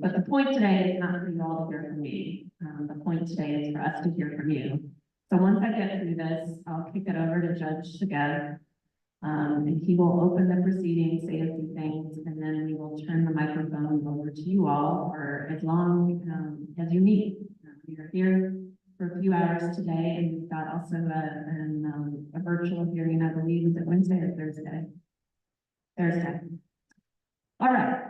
But the point today is not for you all to hear from me. The point today is for us to hear from you. So once I get through this, I'll kick it over to Judge Segev. And he will open the proceedings, say a few things, and then we will turn the microphone over to you all for as long as you need. We are here for a few hours today, and we've got also a virtual hearing, I believe, is it Wednesday or Thursday? Thursday. All right.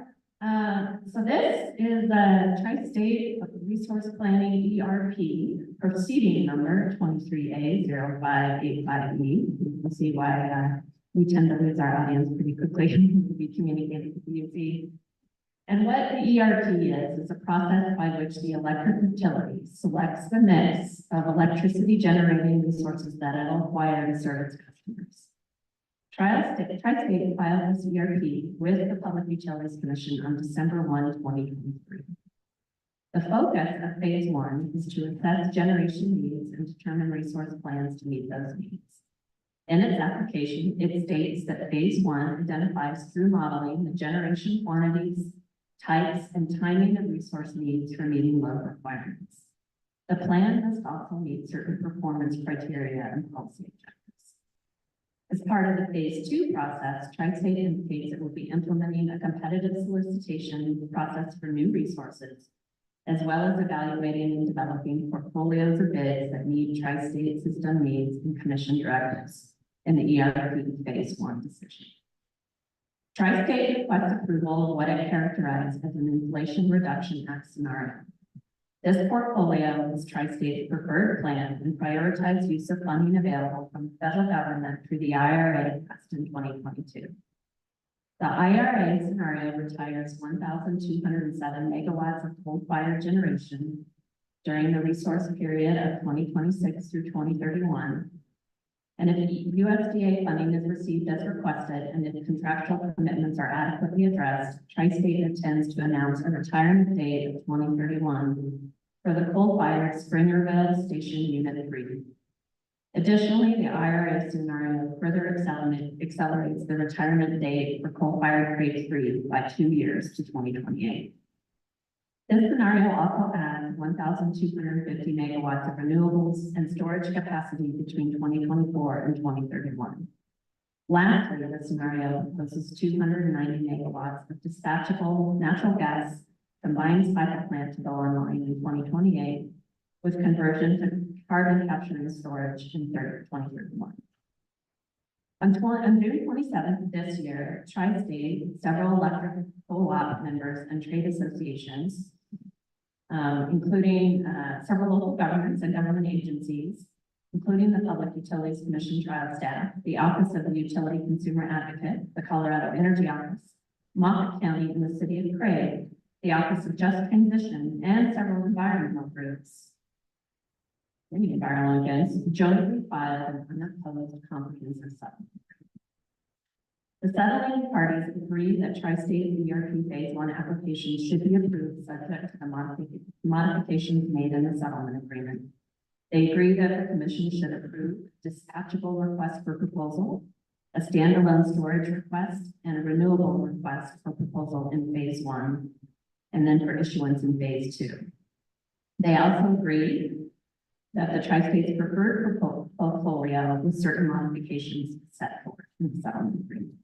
So this is the Tri-State Resource Planning ERP proceeding number 23A0585E. You can see why we tend to lose our audience pretty quickly when we communicate with the PUC. And what the ERP is a process by which the electric utility selects the mix of electricity generating resources that it will acquire to serve its customers. Tri-State filed this ERP with the Public Utilities Commission on December 1, 2023. The focus of phase 1 is to assess generation needs and determine resource plans to meet those needs. In its application, it states that phase 1 identifies through modeling the generation quantities, types, and timing of resource needs for meeting load requirements. The plan must also meet certain performance criteria and policy objectives. As part of the phase 2 process, Tri-State indicates it will be implementing a competitive solicitation process for new resources, as well as evaluating and developing portfolios of bids that meet Tri-State system needs and commission directives in the ERP phase 1 decision. Tri-State requests approval of what it characterized as an Inflation Reduction Act scenario. This portfolio is Tri-State's preferred plan and prioritized use of funding available from the federal government through the IRA passed in 2022. The IRA scenario retires 1,207 megawatts of coal-fired generation during the resource period of 2026 through 2031. And if USDA funding is received as requested and if contractual commitments are adequately addressed, Tri-State intends to announce a retirement date of 2031 for the coal-fired Springerville Station Unit 3. Additionally, the IRA scenario further accelerates the retirement date for coal-fired Crate 3 by 2 years to 2028. This scenario also adds 1,250 megawatts of renewables and storage capacity between 2024 and 2031. Lastly, the scenario proposes 290 megawatts of dispatchable natural gas combined cycle plant to go online in 2028 with conversion to carbon capture and storage in 2031. On June 27th this year, Tri-State, several electric co-op members and trade associations, including several local governments and government agencies, including the Public Utilities Commission trial staff, the Office of the Utility Consumer Advocate, the Colorado Energy Office, Moffett County, and the City of Craig, the Office of Just Transition, and several environmental groups. Many environmental groups jointly filed an unopposed comprehensive settlement. The settling parties agree that Tri-State ERP phase 1 applications should be approved subject to the modifications made in the settlement agreement. They agree that the commission should approve dispatchable request for proposal, a standalone storage request, and a renewable request for proposal in phase 1, and then for issuance in phase 2. They also agree that the Tri-State's preferred portfolio with certain modifications set forth in the settlement agreement.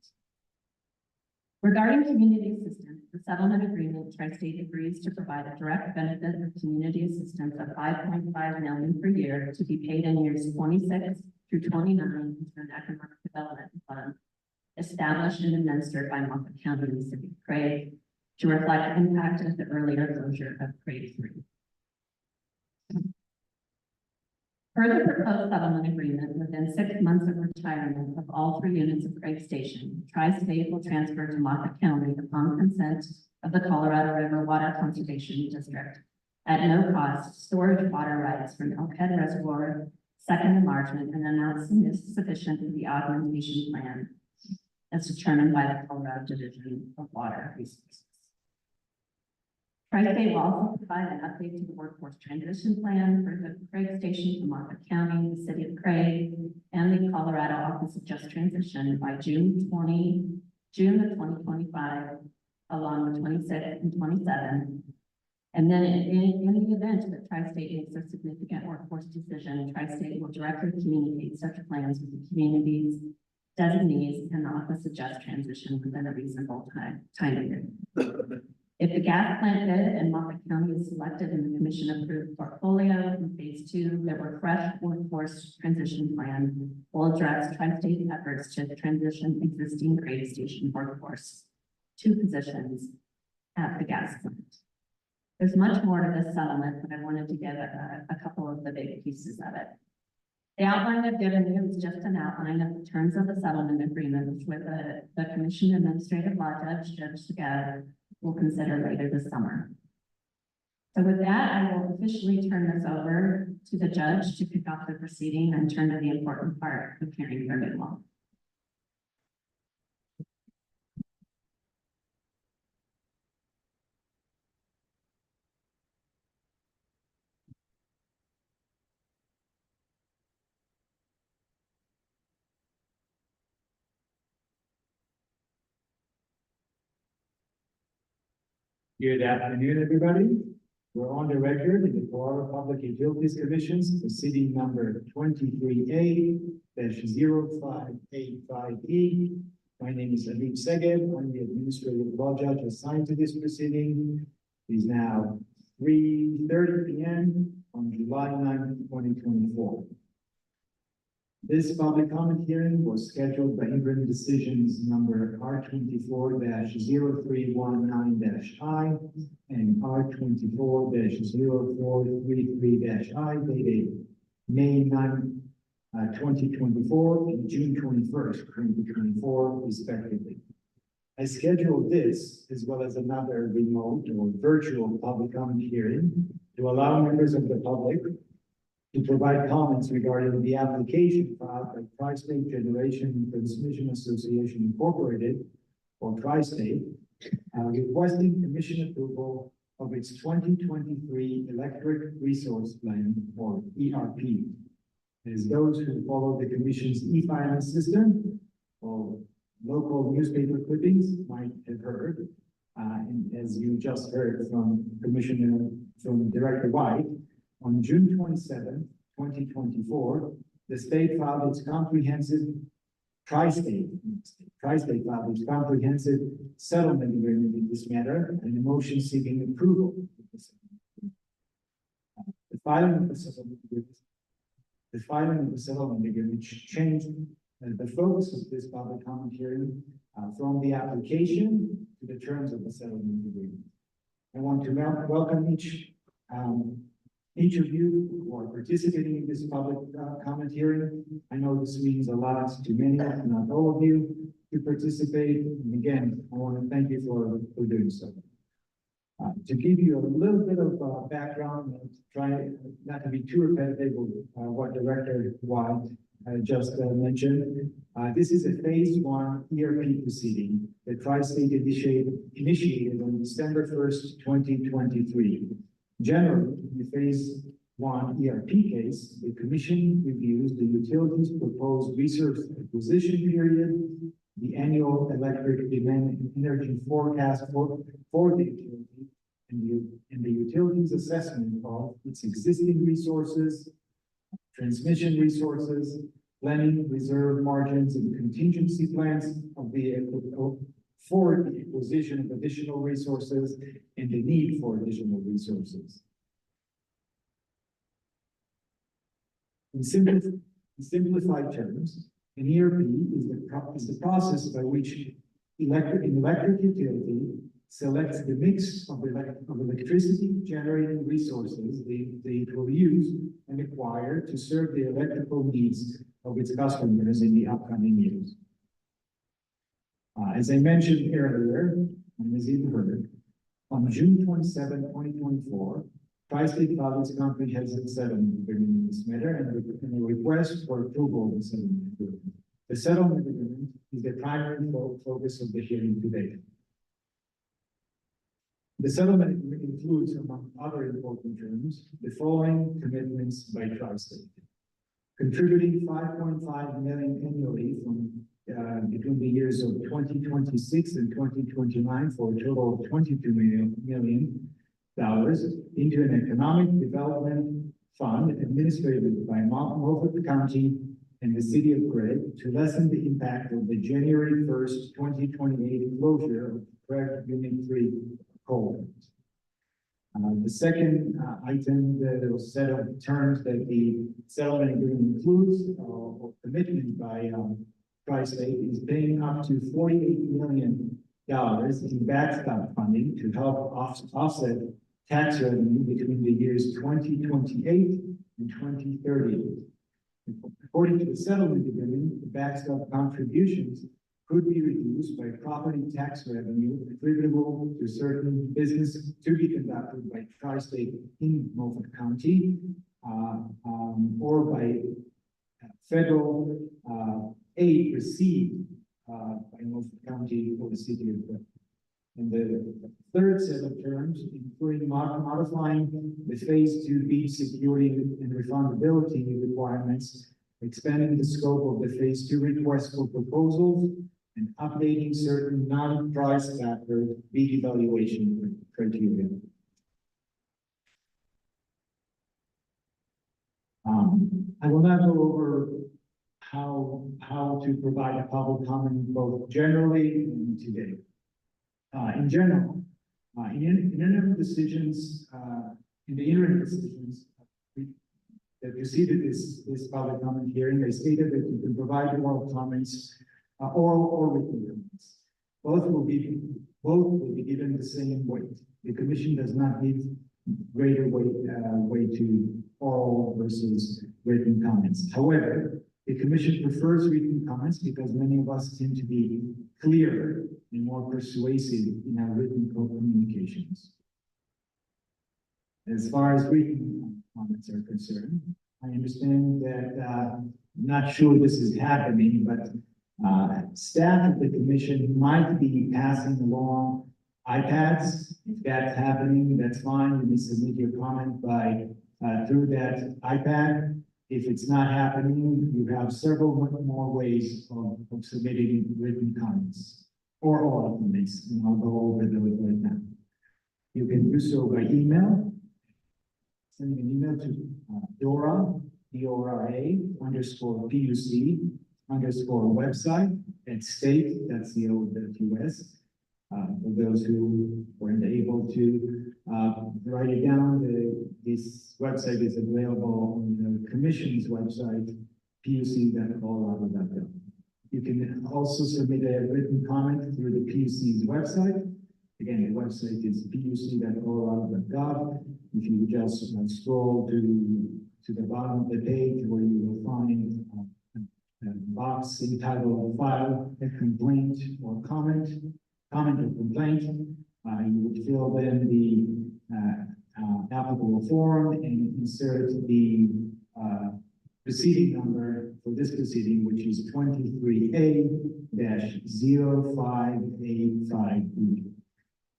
Regarding community assistance, the settlement agreement, Tri-State agrees to provide a direct benefit of community assistance of $5.5 million per year to be paid in years 26 through 29 into an economic development fund established and administered by Moffett County and the City of Craig to reflect impact of the earlier closure of Craig 3. Per the proposed settlement agreement, within 6 months of retirement of all 3 units of Craig Station, Tri-State will transfer to Moffett County upon consent of the Colorado River Water Conservation District at no cost storage water rights from Elkhead Reservoir, second enlargement, and amounts sufficient for the augmentation plan as determined by the Colorado Division of Water Resources. Tri-State will also provide an update to the workforce transition plan for the Craig Station to Moffett County, the City of Craig, and the Colorado Office of Just Transition by June of 2025, along the 26th and 27th. And then in the event that Tri-State makes a significant workforce decision, Tri-State will directly communicate such plans with the community's designees, and the office adjust transition within a reasonable time period. If the gas plant bid in Moffett County is selected in the commission approved portfolio in phase 2, the refreshed workforce transition plan will address Tri-State's efforts to transition existing grade station workforce to positions at the gas plant. There's much more to this settlement, but I wanted to give a couple of the big pieces of it. The outline I've given you is just an outline of the terms of the settlement agreement, which the Commission Administrative Law Judge, Judge Segev, will consider later this summer. So with that, I will officially turn this over to the judge to kick off the proceeding and turn to the important part of hearing for new law. Good afternoon, everybody. We're on the record in the Florida Public Utilities Commission's proceeding number 23A-0585E. My name is Alip Segev. I'm the Administrative Law Judge assigned to this proceeding. It is now 3:30 p.m. on July 9th, 2024. This public comment hearing was scheduled by interim decisions number R24-0319-I and R24-0433-I dated May 9, 2024 and June 21st, 2024, respectively. I scheduled this as well as another remote or virtual public comment hearing to allow members of the public to provide comments regarding the application filed by Tri-State Generation and Transmission Association Incorporated, or Tri-State, requesting commission approval of its 2023 Electric Resource Plan, or ERP. As those who follow the commission's e-filing system, or local newspaper clippings might have heard, and as you just heard from Director White, on June 27, 2024, the state filed its comprehensive Tri-State filed its comprehensive settlement agreement in this matter, and a motion seeking approval. The filing of the settlement agreement changed the focus of this public comment hearing from the application to the terms of the settlement agreement. I want to welcome each of you who are participating in this public comment hearing. I know this means a lot to many, if not all of you, to participate. And again, I want to thank you for doing so. To give you a little bit of background, try not to be too repetitive of what Director White just mentioned. This is a phase 1 ERP proceeding that Tri-State initiated on December 1st, 2023. Generally, in the phase 1 ERP case, the commission reviews the utility's proposed resource acquisition period, the annual electric demand and energy forecast for the utility, and the utility's assessment of its existing resources, transmission resources, planning, reserve margins, and contingency plans for the acquisition of additional resources and the need for additional resources. In simplified terms, an ERP is the process by which an electric utility selects the mix of electricity generating resources they will use and acquire to serve the electrical needs of its customers in the upcoming years. As I mentioned earlier, and as you heard, on June 27, 2024, Tri-State filed its comprehensive settlement agreement in this matter and a request for approval of the settlement agreement. The settlement agreement is the primary focus of the hearing today. The settlement agreement includes, among other important terms, the following commitments by Tri-State: contributing $5.5 million annually from between the years of 2026 and 2029 for a total of $22 million into an economic development fund administered by Multnomah County and the city of Gray to lessen the impact of the January 1st, 2028 closure of Craig Unit 3 coal. The second item, the set of terms that the settlement agreement includes, or commitment by Tri-State, is paying up to $48 million in backstop funding to help offset tax revenue between the years 2028 and 2030. According to the settlement agreement, the backstop contributions could be reduced by property tax revenue attributable to certain business to be conducted by Tri-State in Multnomah County, or by federal aid received by Multnomah County for the city of Gray. And the third set of terms, including modifying the phase 2B security and refundability requirements, expanding the scope of the phase 2 request for proposals, and updating certain non-price factor bid evaluation criteria. I will not go over how to provide a public comment both generally and today. In general, in interim decisions, in the interim decisions that preceded this public comment hearing, they stated that you can provide oral comments, oral or written comments. Both will be given the same weight. The commission does not give greater weight to oral versus written comments. However, the commission prefers written comments because many of us tend to be clearer and more persuasive in our written communications. As far as written comments are concerned, I understand that, I'm not sure this is happening, but staff of the commission might be passing along iPads. If that's happening, that's fine. You may submit your comment by through that iPad. If it's not happening, you have several more ways of submitting written comments or oral comments, and I'll go over those right now. You can do so by email. Send an email to Dora, D-O-R-A, _PUC, _website at state, that's the US. For those who weren't able to write it down, this website is available on the commission's website, puc.colorado.gov. You can also submit a written comment through the PUC's website. Again, the website is puc.colorado.gov. If you just scroll to the bottom of the page where you will find a box entitled File a Complaint or Comment or Complaint, you would fill in the applicable form and insert the proceeding number for this proceeding, which is 23A-0585E.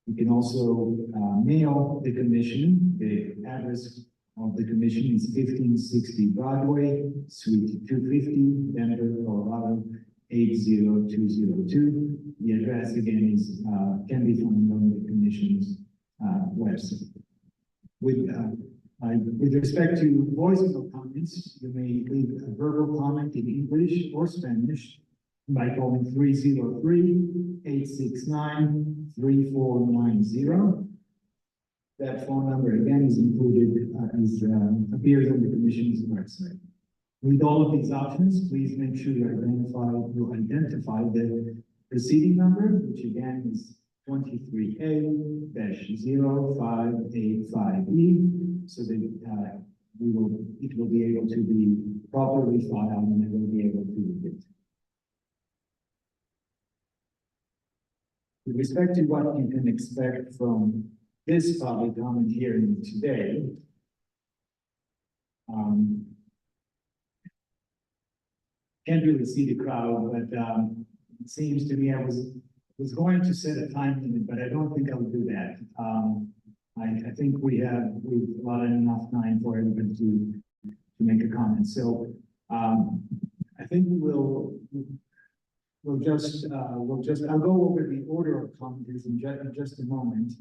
You can also mail the commission. The address of the commission is 1560 Broadway, Suite 250, Denver, Colorado 80202. The address again is can be found on the commission's website. With respect to voicemail comments, you may leave a verbal comment in English or Spanish by calling 303-869-3490. That phone number again is included, appears on the commission's website. With all of these options, please make sure you identify the proceeding number, which again is 23A-0585E, so that it will be able to be properly filed and it will be able to read it. With respect to what you can expect from this public comment hearing today, can't really see the crowd, but it seems to me I was going to set a time limit, but I don't think I'll do that. I think we've allotted enough time for everybody to make a comment. So I think we'll I'll go over the order of comments in just a moment.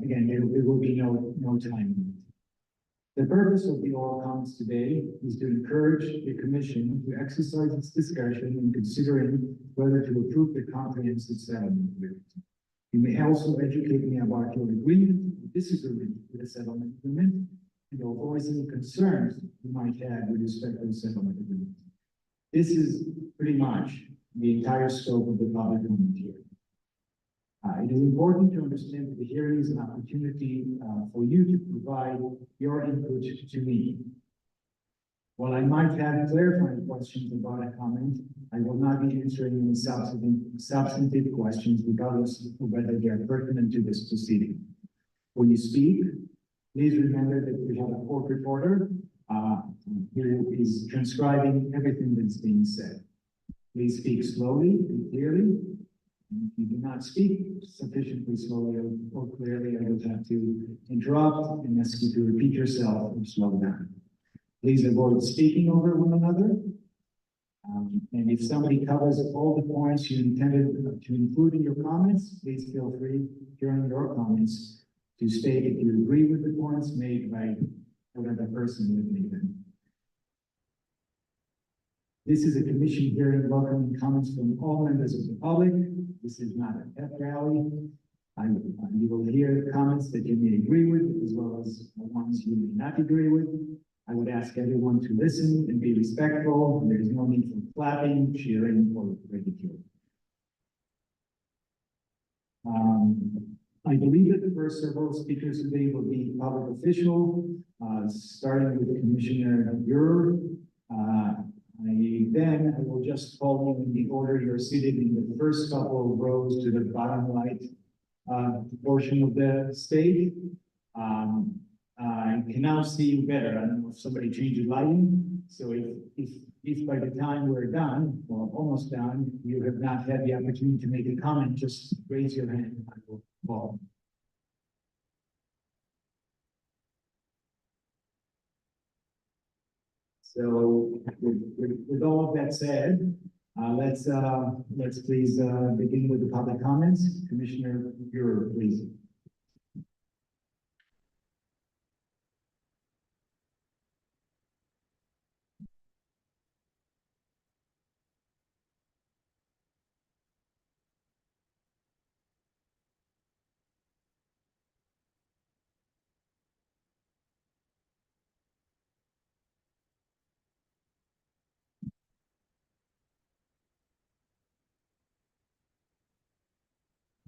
Again, there will be no time limit. The purpose of the oral comments today is to encourage the commission to exercise its discretion in considering whether to approve the comprehensive settlement agreement. You may also educate me about your agreement or disagreement with the settlement agreement, and or voice any concerns you might have with respect to the settlement agreement. This is pretty much the entire scope of the public comment here. It is important to understand that the hearing is an opportunity for you to provide your input to me. While I might have clarifying questions about a comment, I will not be answering any substantive questions regardless of whether they are pertinent to this proceeding. When you speak, please remember that we have a court reporter who is transcribing everything that's being said. Please speak slowly and clearly. If you do not speak sufficiently slowly or clearly, I will have to interrupt and ask you to repeat yourself or slow down. Please avoid speaking over one another. And if somebody covers all the points you intended to include in your comments, please feel free during your comments to state if you agree with the points made by whatever person you made them. This is a commission hearing welcoming comments from all members of the public. This is not a pep rally. You will hear comments that you may agree with, as well as the ones you may not agree with. I would ask everyone to listen and be respectful. There is no need for clapping, cheering, or ridicule. I believe that the first several speakers today will be public official, starting with Commissioner Bureau. Then I will just call you in the order you're seated in the first couple of rows to the bottom right portion of the stage. I can now see you better. I don't know if somebody changed the lighting. So if by the time we're done, or almost done, you have not had the opportunity to make a comment, just raise your hand and I will call. So with all of that said, let's please begin with the public comments. Commissioner Bureau, please.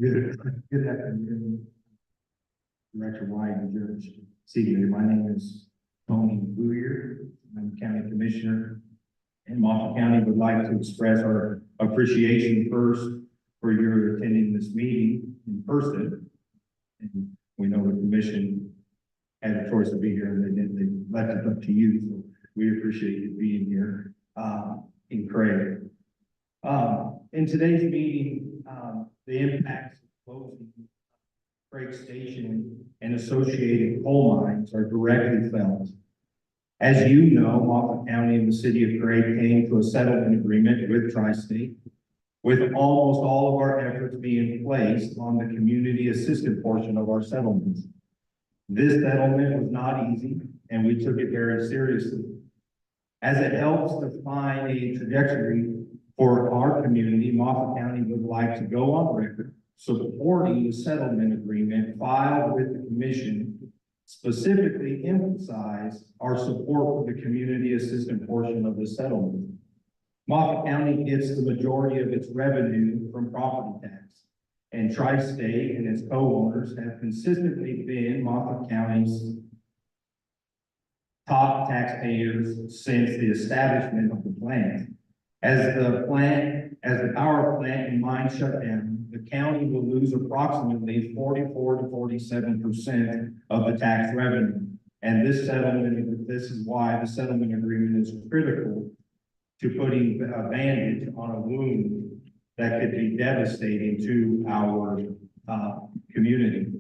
Good afternoon, Director White and Judge Seeley. My name is Tony Bouyer. I'm County Commissioner in Moffat County. Would like to express our appreciation first for your attending this meeting in person. And we know the commission had a choice to be here and they left it up to you. So we appreciate you being here in Craig. In today's meeting, the impacts of closing Craig Station and associated coal mines are directly felt. As you know, Moffat County and the city of Craig came to a settlement agreement with Tri-State, with almost all of our efforts being placed on the community assisted portion of our settlement. This settlement was not easy, and we took it very seriously, as it helps define a trajectory for our community. Moffat County would like to go on record supporting the settlement agreement filed with the commission, specifically emphasize our support for the community assistance portion of the settlement. Moffat County gets the majority of its revenue from property tax, and Tri-State and its co-owners have consistently been Moffat County's top taxpayers since the establishment of the plant. As the power plant and mine shut down, the county will lose approximately 44 to 47% of the tax revenue. And this is why the settlement agreement is critical to putting a bandage on a wound that could be devastating to our community.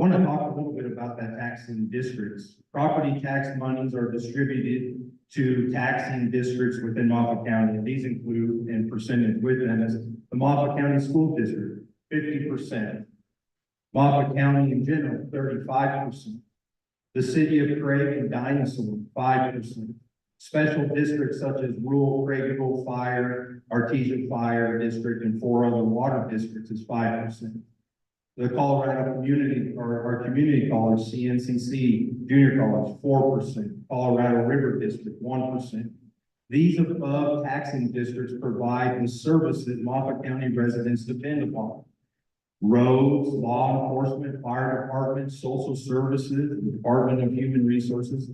want to talk a little bit about that taxing districts. Property tax monies are distributed to taxing districts within Moffett County, and these include, and percentage with them is the Moffett County School District, 50%. Moffett County in general, 35%. The city of Craig and Dinosaur, 5%. Special districts such as rural Craigville Fire, Artesia Fire District, and 4 other water districts is 5%. The Colorado Community, or our community college, CNCC Junior College, 4%. Colorado River District, 1%. These above taxing districts provide the services Moffett County residents depend upon. Roads, law enforcement, fire department, social services, Department of Human Resources,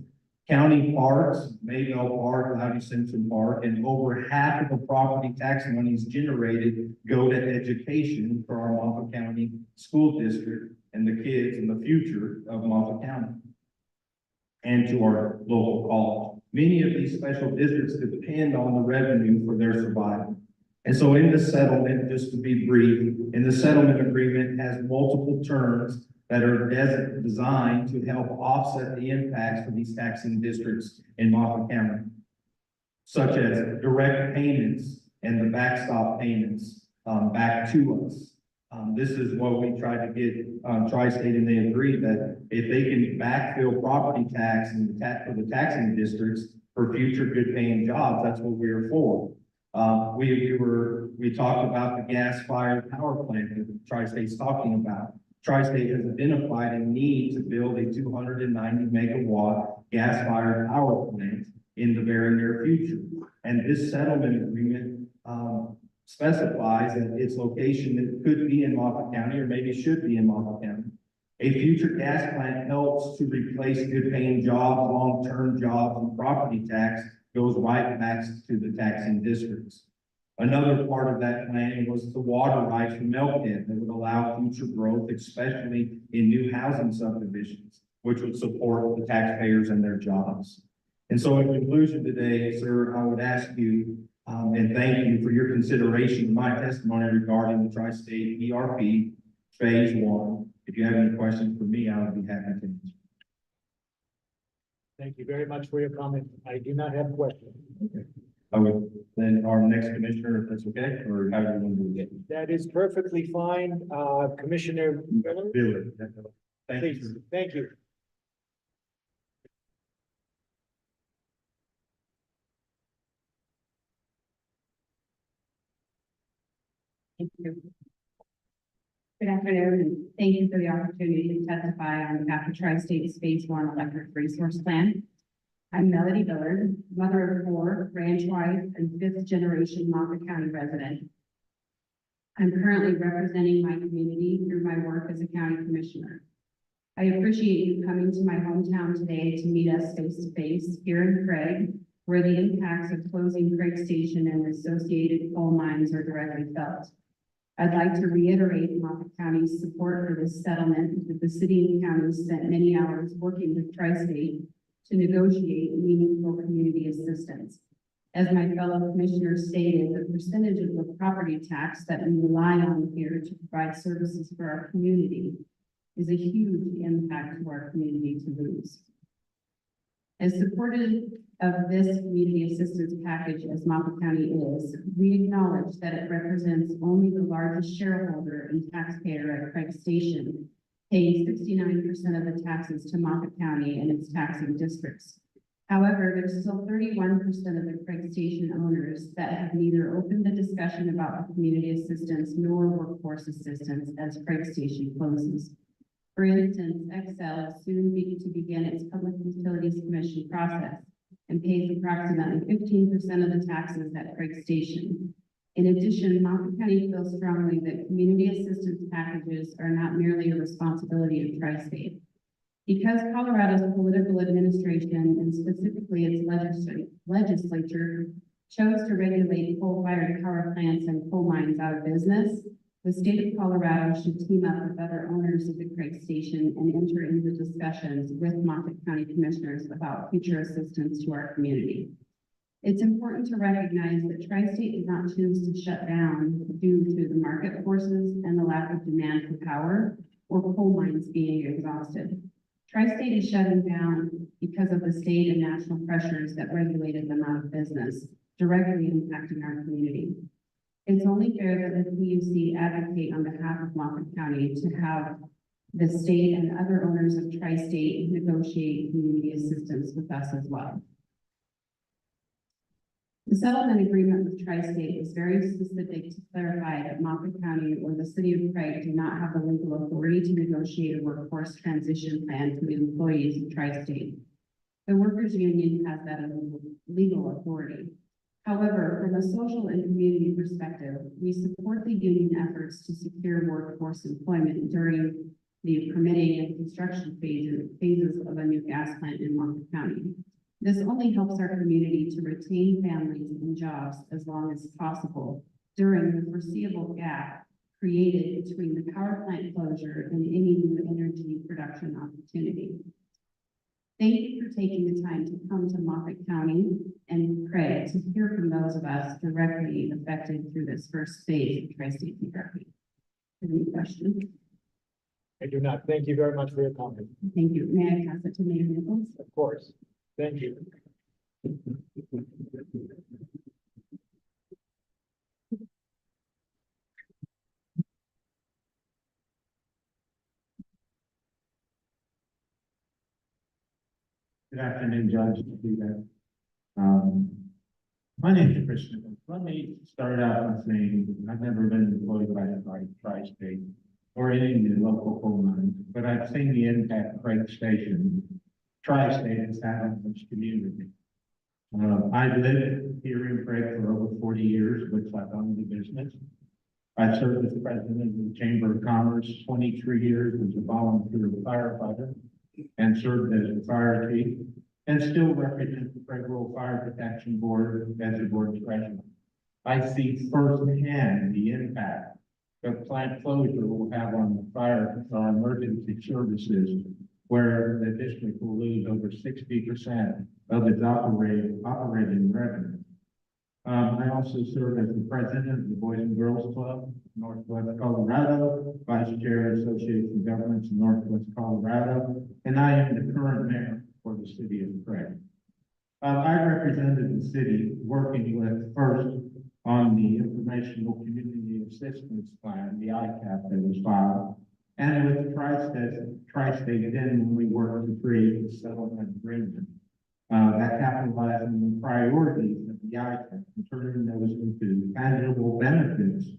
county parks, Maybell Park, Loudy Simpson Park, and over half of the property tax monies generated go to education for our Moffett County School District and the kids in the future of Moffett County and to our local college. Many of these special districts depend on the revenue for their survival. And so in the settlement, just to be brief, in the settlement agreement has multiple terms that are designed to help offset the impacts for these taxing districts in Moffett County, such as direct payments and the backstop payments back to us. This is what we tried to get Tri-State, and they agreed that if they can backfill property tax and for the taxing districts for future good paying jobs, that's what we're for. We talked about the gas-fired power plant that Tri-State's talking about. Tri-State has identified a need to build a 290 megawatt gas-fired power plant in the very near future. And this settlement agreement specifies that its location that could be in Moffett County or maybe should be in Moffett County. A future gas plant helps to replace good paying jobs, long-term jobs, and property tax goes right back to the taxing districts. Another part of that plan was the water rights from Elkhead that would allow future growth, especially in new housing subdivisions, which would support the taxpayers and their jobs. And so in conclusion today, sir, I would ask you, and thank you for your consideration of my testimony regarding the Tri-State ERP Phase 1. If you have any questions for me, I would be happy to answer. Thank you very much for your comment. I do not have questions. Okay. I would, then our next commissioner, if that's okay, or how do you want to do it? That is perfectly fine. Commissioner Miller, Bill, thank please, you. thank you. Thank you. Good afternoon, and thank you for the opportunity to testify on behalf of Tri-State's Phase 1 Electric Resource Plan. I'm Melody Billard, mother of 4, ranch wife, and 5th generation Moffett County resident. I'm currently representing my community through my work as a county commissioner. I appreciate you coming to my hometown today to meet us face to face here in Craig, where the impacts of closing Craig Station and associated coal mines are directly felt. I'd like to reiterate Moffett County's support for this settlement that the city and county spent many hours working with Tri-State to negotiate meaningful community assistance. As my fellow commissioners stated, the percentage of the property tax that we rely on here to provide services for our community is a huge impact to our community to lose. As supportive of this community assistance package as Moffett County is, we acknowledge that it represents only the largest shareholder and taxpayer at Craig Station, paying 69% of the taxes to Moffett County and its taxing districts. However, there's still 31% of the Craig Station owners that have neither opened the discussion about the community assistance nor workforce assistance as Craig Station closes. For instance, Excel is soon to begin its Public Utilities Commission process and pays approximately 15% of the taxes at Craig Station. In addition, Moffett County feels strongly that community assistance packages are not merely a responsibility of Tri-State. Because Colorado's political administration, and specifically its legislature, chose to regulate coal-fired power plants and coal mines out of business, the state of Colorado should team up with other owners of the Craig Station and enter into discussions with Moffett County commissioners about future assistance to our community. It's important to recognize that Tri-State did not choose to shut down due to the market forces and the lack of demand for power. or coal mines being exhausted. Tri-State is shutting down because of the state and national pressures that regulated them out of business, directly impacting our community. It's only fair that the PUC advocate on behalf of Moffett County to have the state and other owners of Tri-State negotiate community assistance with us as well. The settlement agreement with Tri-State is very specific to clarify that Moffett County or the city of Craig do not have the legal authority to negotiate a workforce transition plan for the employees of Tri-State. The workers' union has that legal authority. However, from a social and community perspective, we support the union efforts to secure workforce employment during the permitting and construction phases of a new gas plant in Moffett County. This only helps our community to retain families and jobs as long as possible during the foreseeable gap created between the power plant closure and any new energy production opportunity. Thank you for taking the time to come to Moffett County and Craig to hear from those of us directly affected through this first phase of Tri-State ERP. Any questions? I do not. Thank you very much for your comment. Thank you. May I pass it to Mayor Nichols? Of course. Thank you. Good afternoon, Judge. My name is Christian. Let me start out by saying I've never been employed by the Tri-State or any of the local coal mines, but I've seen the impact Craig Station, Tri-State has had on this community. I've lived here in Craig for over 40 years, which I've owned the business. I served as president of the Chamber of Commerce 23 years as a volunteer firefighter and served as a fire chief and still represent the Craig Rural Fire Protection Board as the board's president. I see firsthand the impact that plant closure will have on the fire, our emergency services, where the district will lose over 60% of its operating revenue. I also serve as the president of the Boys and Girls Club, Northwest Colorado, vice chair of Association of Governments in Northwest Colorado, and I am the current mayor for the city of Craig. I represented the city working with first on the Informational Community Assistance Plan, the ICAP that was filed, and with Tri-State then when we worked to create the settlement agreement that capitalized on the priorities of the ICAP and turning those into tangible benefits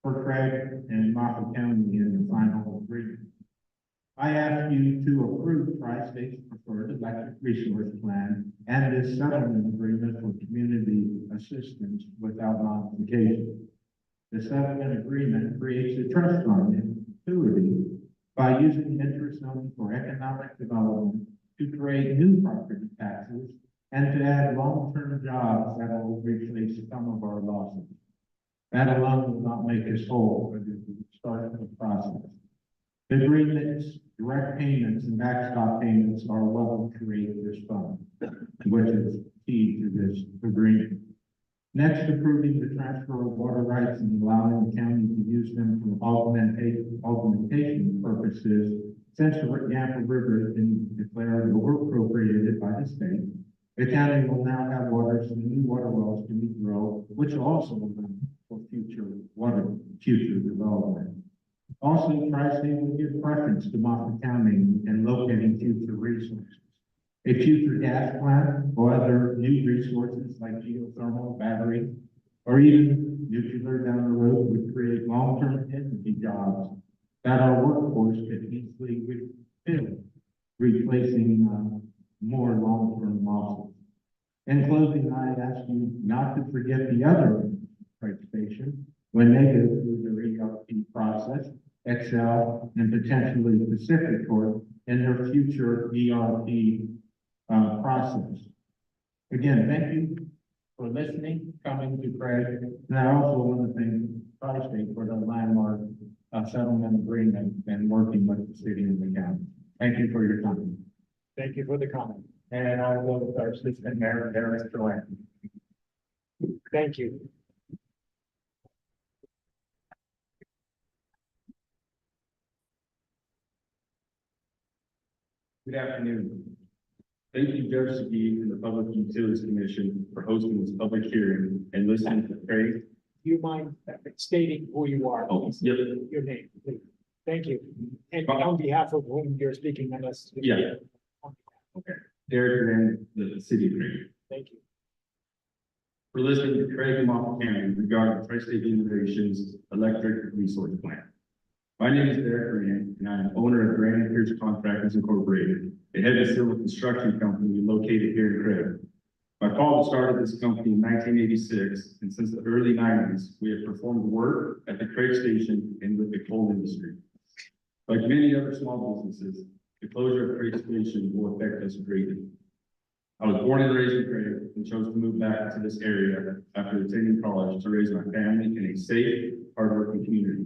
for Craig and Moffett County in the final agreement. I ask you to approve Tri-State's preferred electric resource plan and this settlement agreement for community assistance without modification. The settlement agreement creates a trust fund in perpetuity by using interest only for economic development to create new property taxes and to add long-term jobs that will replace some of our losses. That alone will not make us whole, but it will start the process. The agreements, direct payments, and backstop payments are what will create this fund, which is key to this agreement. Next, approving the transfer of water rights and allowing the county to use them for augmentation purposes. Since the Yampa River has been declared over-appropriated by the state, the county will now have water so new water wells can be drilled, which also will be for future development. Also, Tri-State will give preference to Moffett County in locating future resources. A future gas plant or other new resources like geothermal, battery, or even nuclear down the road would create long-term energy jobs that our workforce could easily fill, replacing more long-term losses. In closing, I ask you not to forget the other Craig Station when they go through their ERP process, Excel, and potentially Pacific Corp in their future ERP process. Again, thank you for listening, coming to Craig, and I also want to thank Tri-State for the landmark settlement agreement and working with the city and the county. Thank you for your time. Thank you for the comment. And I will go with our assistant mayor, Darren Joanne. Thank you. Good afternoon. Thank you, Judge McGee and the Public Utilities Commission for hosting this public hearing and listening to Craig. Do you mind stating who you are? Oh, yep. Your name, please. Thank you. And on behalf of whom you're speaking on us. Yeah. Okay. Derek Grant, the city of Craig. Thank you. For listening to Craig and Moffett County regarding Tri-State Innovations Electric Resource Plan. My name is Derek Grant, and I'm owner of Grant and Pierce Contractors Incorporated, a heavy civil construction company located here in Craig. My father started this company in 1986, and since the early 90s, we have performed work at the Craig Station and with the coal industry. Like many other small businesses, the closure of Craig Station will affect us greatly. I was born and raised in Craig and chose to move back to this area after attending college to raise my family in a safe, hardworking community.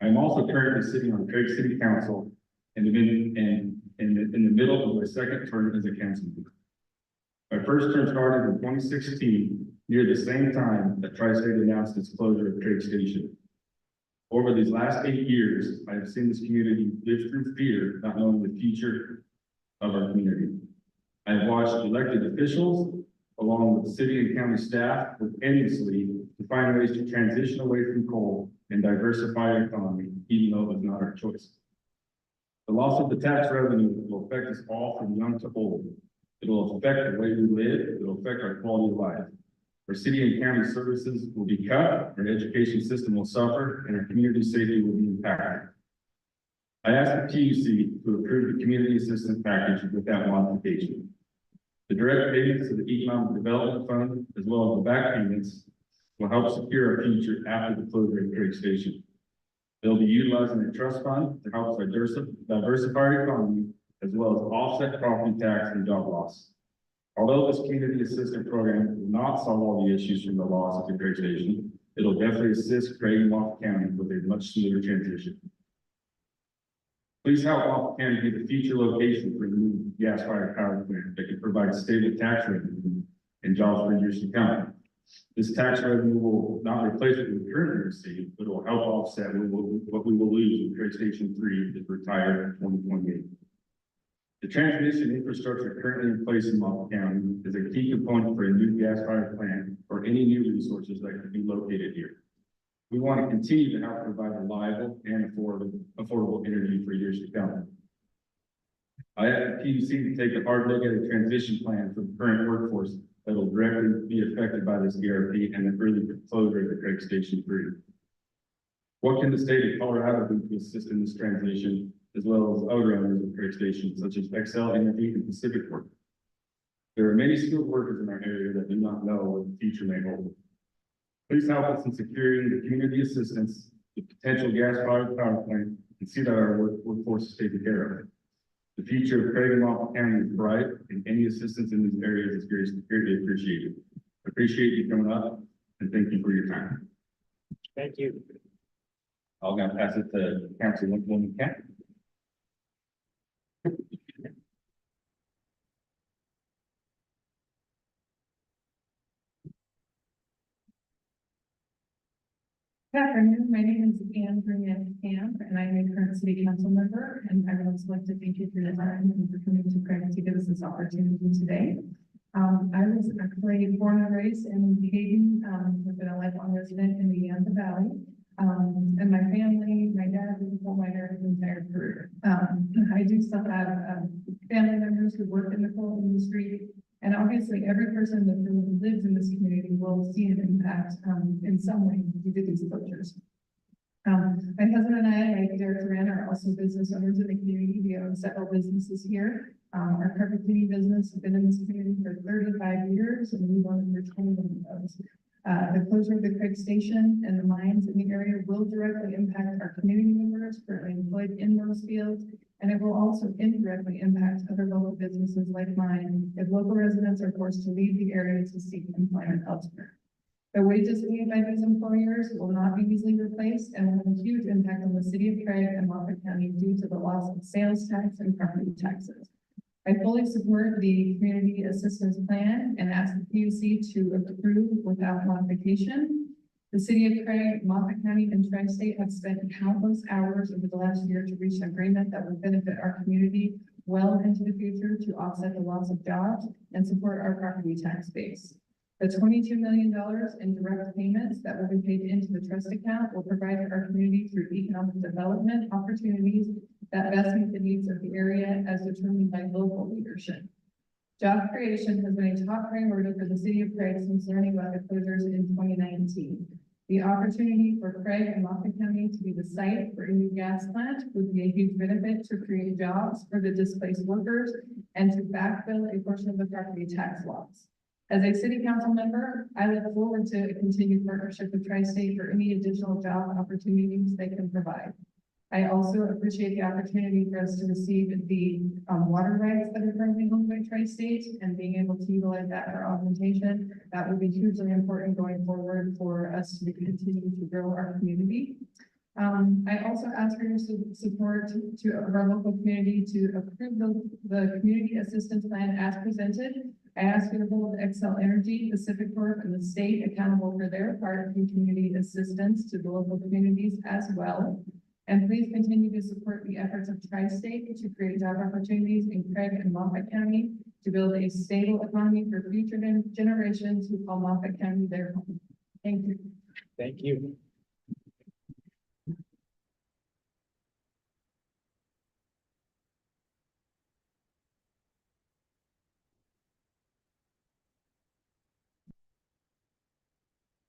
I am also currently sitting on Craig City Council and in the middle of my second term as a councilman. My first term started in 2016, near the same time that Tri-State announced its closure of Craig Station. Over these last 8 years, I have seen this community live through fear, not knowing the future of our community. I have watched elected officials, along with city and county staff, work endlessly to find ways to transition away from coal and diversify our economy, even though it was not our choice. The loss of the tax revenue will affect us all from young to old. It will affect the way we live. It will affect our quality of life. Our city and county services will be cut, our education system will suffer, and our community safety will be impacted. I asked the PUC to approve the community assistance package without modification. The direct payments to the Economic Development Fund, as well as the back payments, will help secure our future after the closure of Craig Station. They'll be utilizing a trust fund to help diversify our economy, as well as offset property tax and job loss. Although this community assistance program will not solve all the issues from the loss of the Craig Station, it'll definitely assist Craig and Moffett County with a much smoother transition. Please help Moffett County be the future location for a new gas-fired power plant that can provide stable tax revenue and jobs for years to come. This tax revenue will not replace what we currently receive, but it will help offset what we will lose when Craig Station 3 is retired in 2028. The transmission infrastructure currently in place in Moffett County is a key component for a new gas-fired plant or any new resources that could be located here. We want to continue to help provide reliable and affordable energy for years to come. I asked the PUC to take a hard look at a transition plan for the current workforce that will directly be affected by this ERP and the early closure of the Craig Station 3. What can the state of Colorado do to assist in this transition, as well as other owners of Craig Station, such as Excel Energy and Pacific Work? There are many skilled workers in our area that do not know what the future may hold. Please help us in securing the community assistance, the potential gas-fired power plant, and see that our workforce is taken care of. The future of Craig and Moffett County is bright, and any assistance in these areas is greatly appreciated. I appreciate you coming up, and thank you for your time. Thank you. I'll now pass it to Councilwoman Kent. Good afternoon, my name is Anne Burnett Camp, and I'm a current city council member, and I would also like to thank you for your time and for coming to Craig to give us this opportunity today. I was actually born and raised in Hayden, have been a lifelong resident in the Yampa Valley. And my family, my dad was a coal miner his entire career. I do still have family members who work in the coal industry. And obviously, every person that lives in this community will see an impact in some way due to these closures. My husband and I, like Derek Duran, are also business owners in the community. We own several businesses here. Our carpet cleaning business has been in this community for 35 years, and we've owned for 21 of those. The closure of the Craig Station and the mines in the area will directly impact our community members currently employed in those fields, and it will also indirectly impact other local businesses like mine if local residents are forced to leave the area to seek employment elsewhere. The wages paid by these employers will not be easily replaced and will have a huge impact on the city of Craig and Moffett County due to the loss of sales tax and property taxes. I fully support the community assistance plan and ask the PUC to approve without modification. The city of Craig, Moffett County, and Tri-State have spent countless hours over the last year to reach an agreement that will benefit our community well into the future to offset the loss of jobs and support our property tax base. The $22 million in direct payments that will be paid into the trust account will provide our community through economic development opportunities that best meet the needs of the area as determined by local leadership. Job creation has been a top priority for the city of Craig since learning about the closures in 2019. The opportunity for Craig and Moffett County to be the site for a new gas plant would be a huge benefit to create jobs for the displaced workers and to backfill a portion of the property tax loss. As a city council member, I look forward to a continued partnership with Tri-State for any additional job opportunities they can provide. I also appreciate the opportunity for us to receive the water rights that are currently owned by Tri-State and being able to utilize that for augmentation. That will be hugely important going forward for us to continue to grow our community. I also ask for your support of our local community to approve the community assistance plan as presented. I ask you to hold Excel Energy, Pacific Corp, and the state accountable for their part in community assistance to the local communities as well. And please continue to support the efforts of Tri-State to create job opportunities in Craig and Moffett County to build a stable economy for future generations who call Moffett County their home. Thank you. Thank you.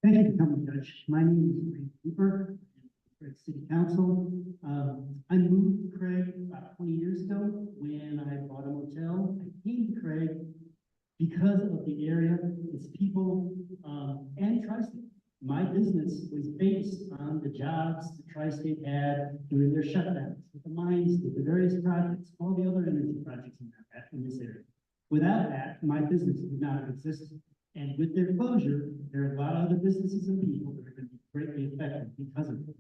Thank you for coming, Judge. My name is Ray Cooper, Craig City Council. I moved to Craig about 20 years ago when I bought a motel. I came to Craig because of the area, its people, and Tri-State. My business was based on the jobs that Tri-State had during their shutdowns, with the mines, with the various projects, all the other energy projects in this area. Without that, my business would not have existed. And with their closure, there are a lot of other businesses and people that are going to be greatly affected because of it.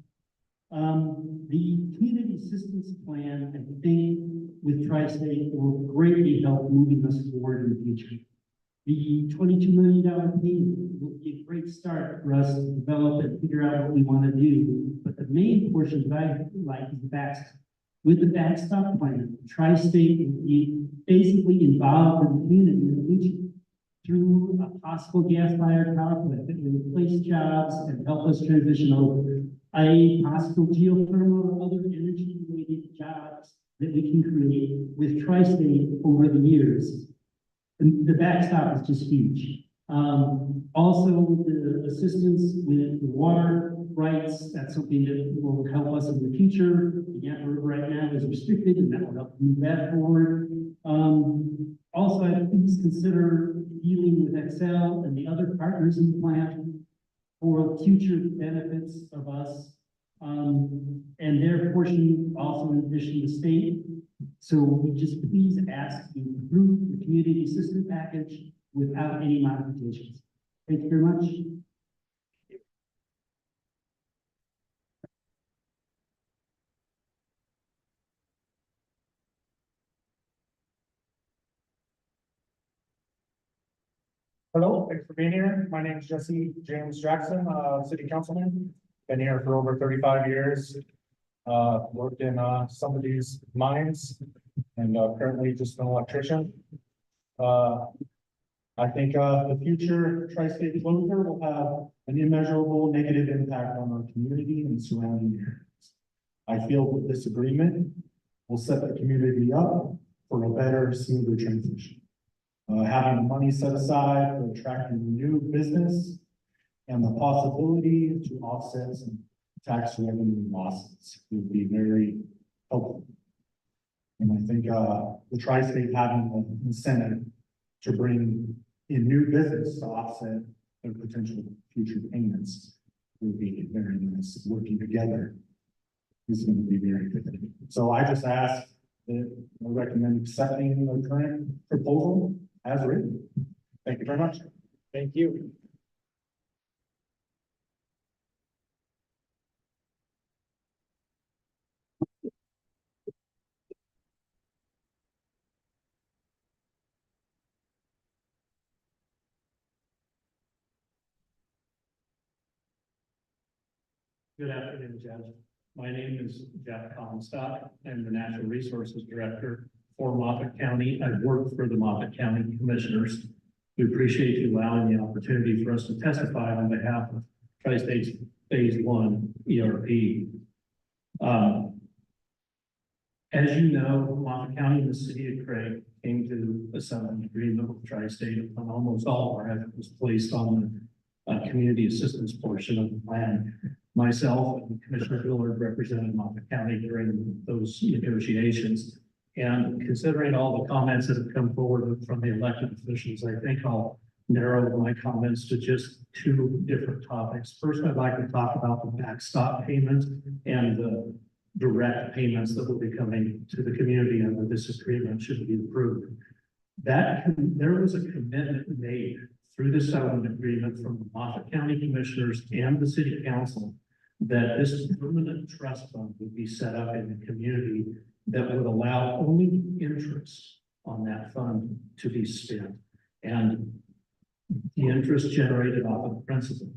The community assistance plan, I think, with Tri-State will greatly help moving us forward in the future. The $22 million payment will be a great start for us to develop and figure out what we want to do. But the main portion that I like is the backstop. With the backstop plan, Tri-State will be basically involved in the community in the region through a possible gas-fired power plant that will replace jobs and help us transition over. A possible geothermal or other energy-related jobs that we can create with Tri-State over the years. And the backstop is just huge. Also, the assistance with the water rights, that's something that will help us in the future. The Gap River right now is restricted, and that will help move that forward. Also, please consider dealing with Excel and the other partners in the plan for future benefits of us, and their portion also in addition to state. So we just please ask you to approve the community assistance package without any modifications. Thank you very much. Hello, thanks for being here. My name is Jesse James Jackson, city councilman. Been here for over 35 years. Worked in some of these mines and currently just an electrician. I think the future Tri-State closure will have an immeasurable negative impact on our community and surrounding areas. I feel that this agreement will set the community up for a better, smoother transition. Having the money set aside for attracting new business and the possibility to offset some tax revenue losses would be very helpful. And I think the Tri-State having an incentive to bring in new business to offset their potential future payments would be very nice. Working together is going to be very good. So I just ask that I recommend accepting the current proposal as written. Thank you very much. Thank you. Good afternoon, Judge. My name is Jeff Comstock. I'm the Natural Resources Director for Moffett County. I've worked for the Moffett County Commissioners. We appreciate you allowing the opportunity for us to testify on behalf of Tri-State's Phase 1 ERP. As you know, Moffett County and the city of Craig came to a settlement agreement with Tri-State on almost all of our effort was placed on the community assistance portion of the plan. Myself and Commissioner Billard represented Moffett County during those negotiations. And considering all the comments that have come forward from the elected officials, I think I'll narrow my comments to just two different topics. First, I'd like to talk about the backstop payment and the direct payments that will be coming to the community under this agreement should be approved. There was a commitment made through the settlement agreement from the Moffett County Commissioners and the City Council that this permanent trust fund would be set up in the community that would allow only interest on that fund to be spent and the interest generated off of the principal.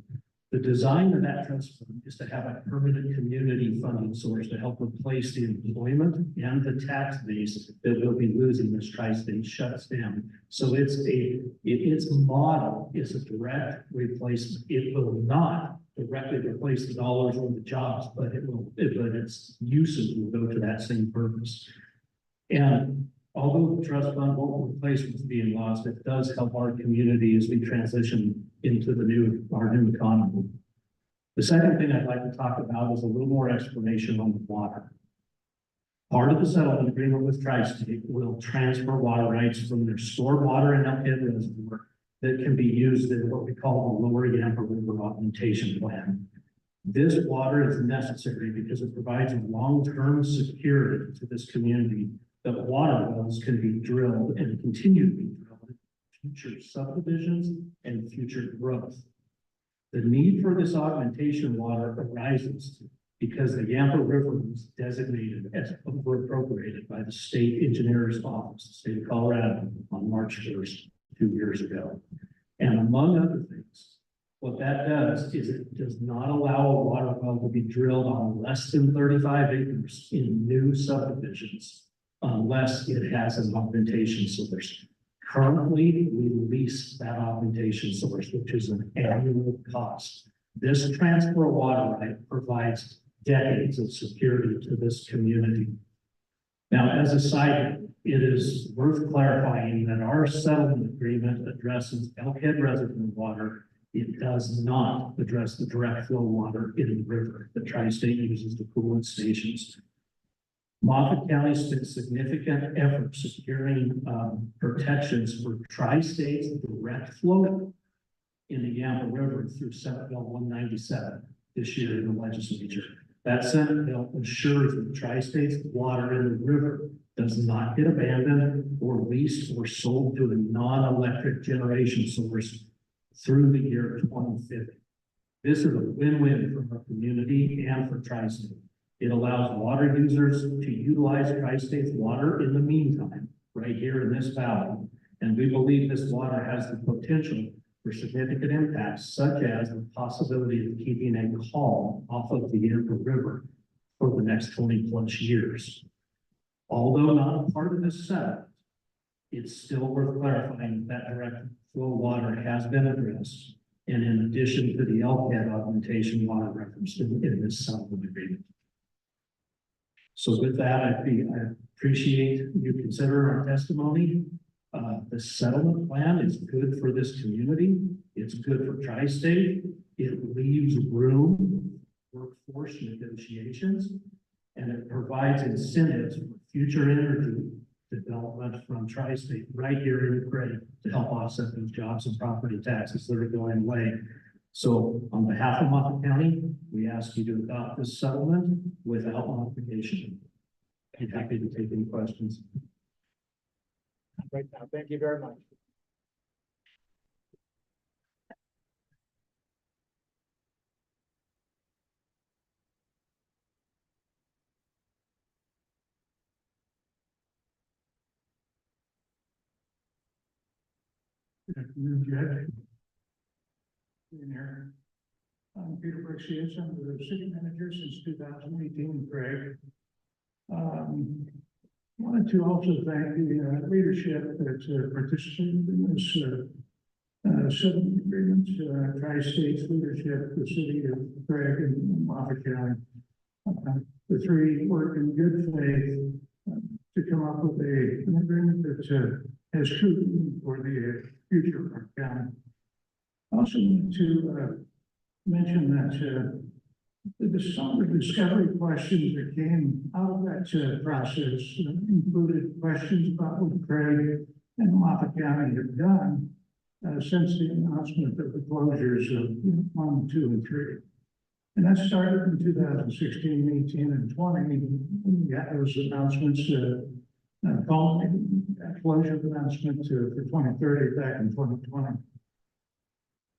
The design of that trust fund is to have a permanent community funding source to help replace the employment and the tax base that we'll be losing as Tri-State shuts down. So its model is a direct replacement. It will not directly replace the dollars or the jobs, but its uses will go to that same purpose. And although the trust fund won't replace what's being lost, it does help our community as we transition into our new economy. The second thing I'd like to talk about is a little more explanation on the water. Part of the settlement agreement with Tri-State will transfer water rights from their stored water in Elkhead Reservoir that can be used in what we call the Lower Yampa River Augmentation Plan. This water is necessary because it provides a long-term security to this community that water wells can be drilled and continue to be drilled in future subdivisions and future growth. The need for this augmentation water arises because the Yampa River was designated as appropriated by the State Engineer's Office, the state of Colorado, on March 1st, 2 years ago. And among other things, what that does is it does not allow a water well to be drilled on less than 35 acres in new subdivisions unless it has an augmentation source. Currently, we lease that augmentation source, which is an annual cost. This transfer of water right provides decades of security to this community. Now, as a side note, it is worth clarifying that our settlement agreement addresses Elkhead Reservoir water. It does not address the direct flow water in the river that Tri-State uses to cool its stations. Moffett County spent significant effort securing protections for Tri-State's direct flow in the Yampa River through Senate Bill 197 this year in the legislature. That Senate bill ensures that Tri-State's water in the river does not get abandoned or leased or sold to a non-electric generation source through the year 2050. This is a win-win for our community and for Tri-State. It allows water users to utilize Tri-State's water in the meantime, right here in this valley. And we believe this water has the potential for significant impacts, such as the possibility of keeping a call off of the Yampa River for the next 20+ years. Although not a part of this settlement, it's still worth clarifying that direct flow water has been addressed. And in addition to the Elkhead augmentation water referenced in this settlement agreement. So with that, I appreciate you considering our testimony. The settlement plan is good for this community. It's good for Tri-State. It leaves room for workforce negotiations, and it provides incentives for future energy development from Tri-State right here in Craig to help offset those jobs and property taxes that are going away. So on behalf of Moffett County, we ask you to adopt this settlement without modification. I'm happy to take any questions. Right now, thank you very much. Good afternoon, Judge. Here. I'm Peter Brixia. I'm the city manager since 2018, Craig. Wanted to also thank the leadership that participated in this settlement agreement, Tri-State's leadership, the city of Craig and Moffett County. The three worked in good faith to come up with an agreement that has true meaning for the future of our county. I also want to mention that some of the discovery questions that came out of that process included questions about what Craig and Moffett County have done since the announcement of the closures of 1, 2, and 3. And that started in 2016, 18, and 20. We got those announcements, culminating that closure announcement for 2030 back in 2020.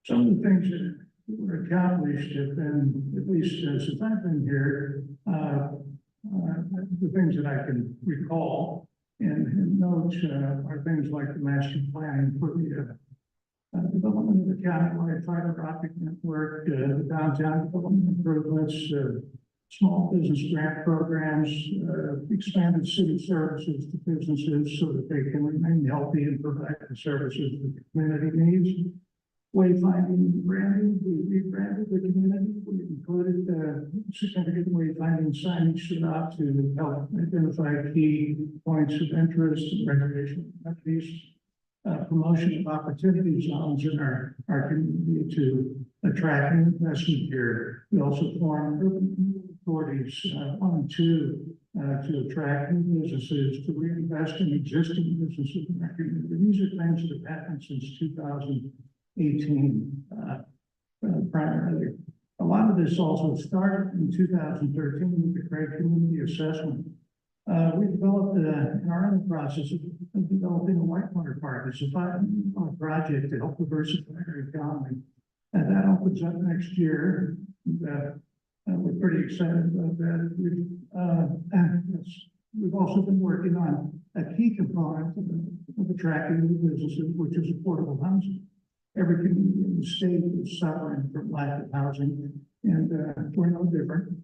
Some of the things that were accomplished have been, at least since I've been here, the things that I can recall and note are things like the master plan for the development of the countywide fiber optic network, the downtown development improvements, small business grant programs, expanded city services to businesses so that they can remain healthy and provide the services that the community needs. Wayfinding and branding, we rebranded the community. We included significant wayfinding signage throughout to help identify key points of interest and recreational activities. Promotion of opportunity zones in our community to attract investment here. We also formed urban authorities, 1 and 2, to attract new businesses, to reinvest in existing businesses in our community. These are things that have happened since 2018, primarily. A lot of this also started in 2013 with the Craig Community Assessment. We developed, in our own process of developing a whitewater park. It's a $5 million project to help diversify our economy. And that opens up next year. We're pretty excited about that. We've also been working on a key component of attracting new businesses, which is affordable housing. Every community in the state is suffering from lack of housing, and we're no different.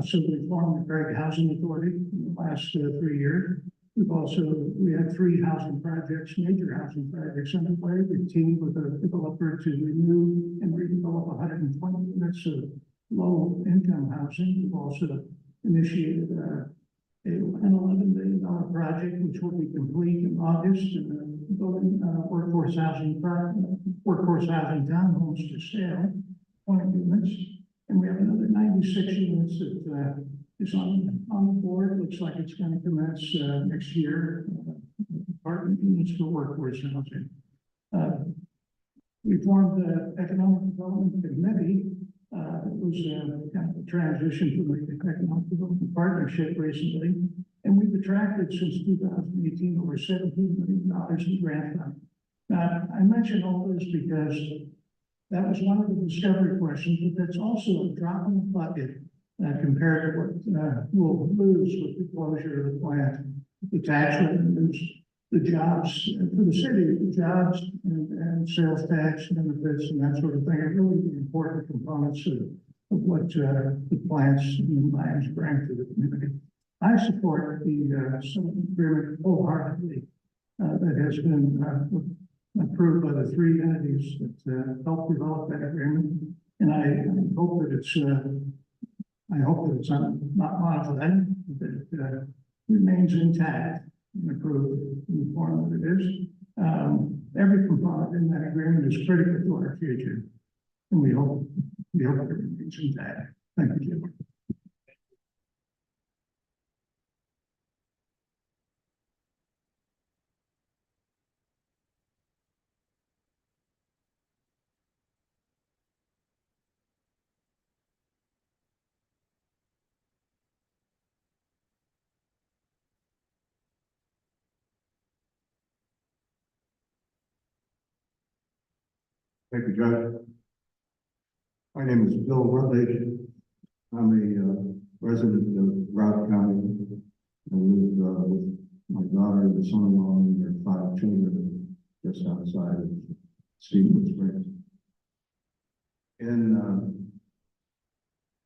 So we formed the Craig Housing Authority in the last 3 years. We have 3 housing projects, major housing projects underway. We've teamed with a developer to renew and redevelop 120 units of low-income housing. We've also initiated an $11 million project, which will be complete in August, building workforce housing townhomes to sale, 20 units. And we have another 96 units that is on the board. Looks like it's going to commence next year. Apartment units for workforce housing. We formed the Economic Development Committee. It was kind of a transition from the Economic Development Partnership recently. And we've attracted since 2018 over $17 million in grant funding. Now, I mention all this because that was one of the discovery questions, but that's also a drop in the bucket compared to what we'll lose with the closure of the plant, the tax revenues, the jobs for the city, the jobs and sales tax benefits and that sort of thing are really the important components of what the plants and the mines bring to the community. I support the settlement agreement wholeheartedly that has been approved by the 3 entities that helped develop that agreement. And I hope that it's not modified, that it remains intact and approved in the form that it is. Every component in that agreement is critical to our future, and we hope it remains intact. Thank you, Jim. Thank you, Judge. My name is Bill Rutledge. I'm a resident of Routt County. I live with my daughter, the son-in-law, and their 5 children just outside of Stevenson Springs.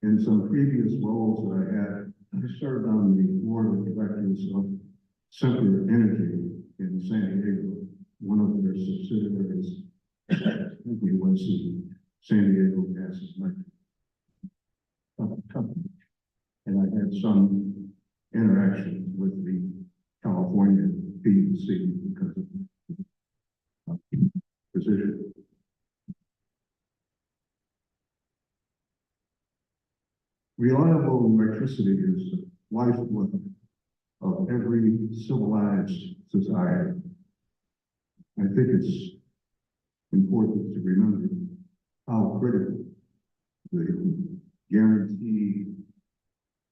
In some previous roles that I had, I served on the board of directors of Sempra Energy in San Diego, one of their subsidiaries, was the San Diego Gas and Electric Company. And I had some interaction with the California PUC because of position. Reliable electricity is the lifeblood of every civilized society. I think it's important to remember how critical the guaranteed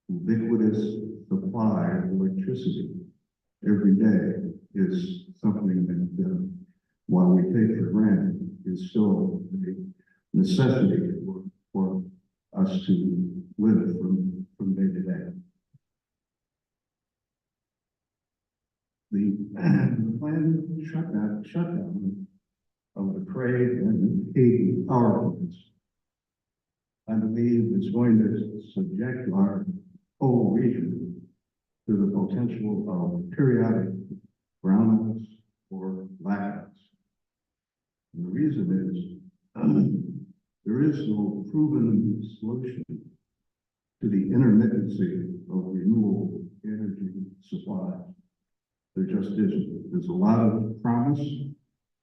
ubiquitous supply of electricity every day is something that, while we take for granted, is still a necessity for us to live from day to day. The planned shutdown of the Craig and Katy power plants, I believe, is going to subject our whole region to the potential of periodic brownouts or blackouts. And the reason is there is no proven solution to the intermittency of renewable energy supply. There just isn't. There's a lot of promise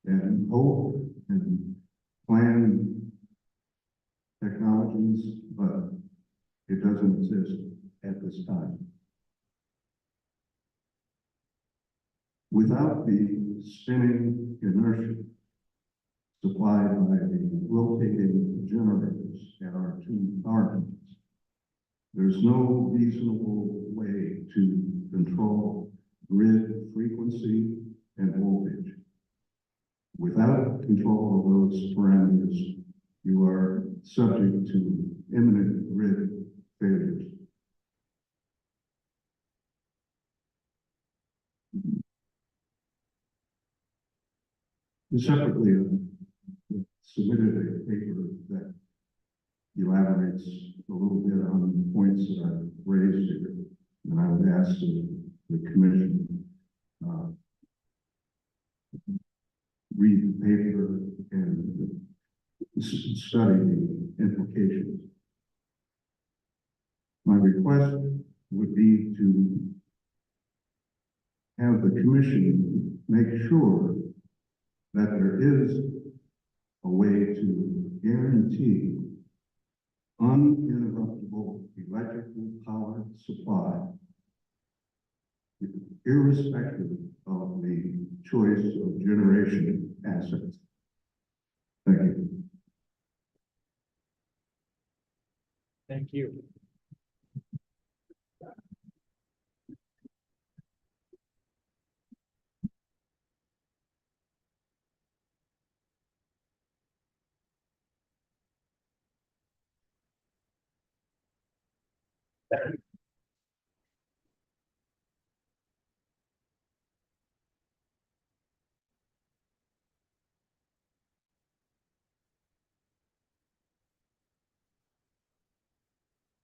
and hope and planned technologies, but it doesn't exist at this time. Without the spinning inertia supplied by the rotating generators at our two power plants, there's no reasonable way to control grid frequency and voltage. Without control of those parameters, you are subject to imminent grid failures. Separately, submitted a paper that elaborates a little bit on the points that I've raised here, and I would ask the commission read the paper and study the implications. My request would be to have the commission make sure that there is a way to guarantee uninterruptible electrical power supply, irrespective of the choice of generation assets. Thank you. Thank you.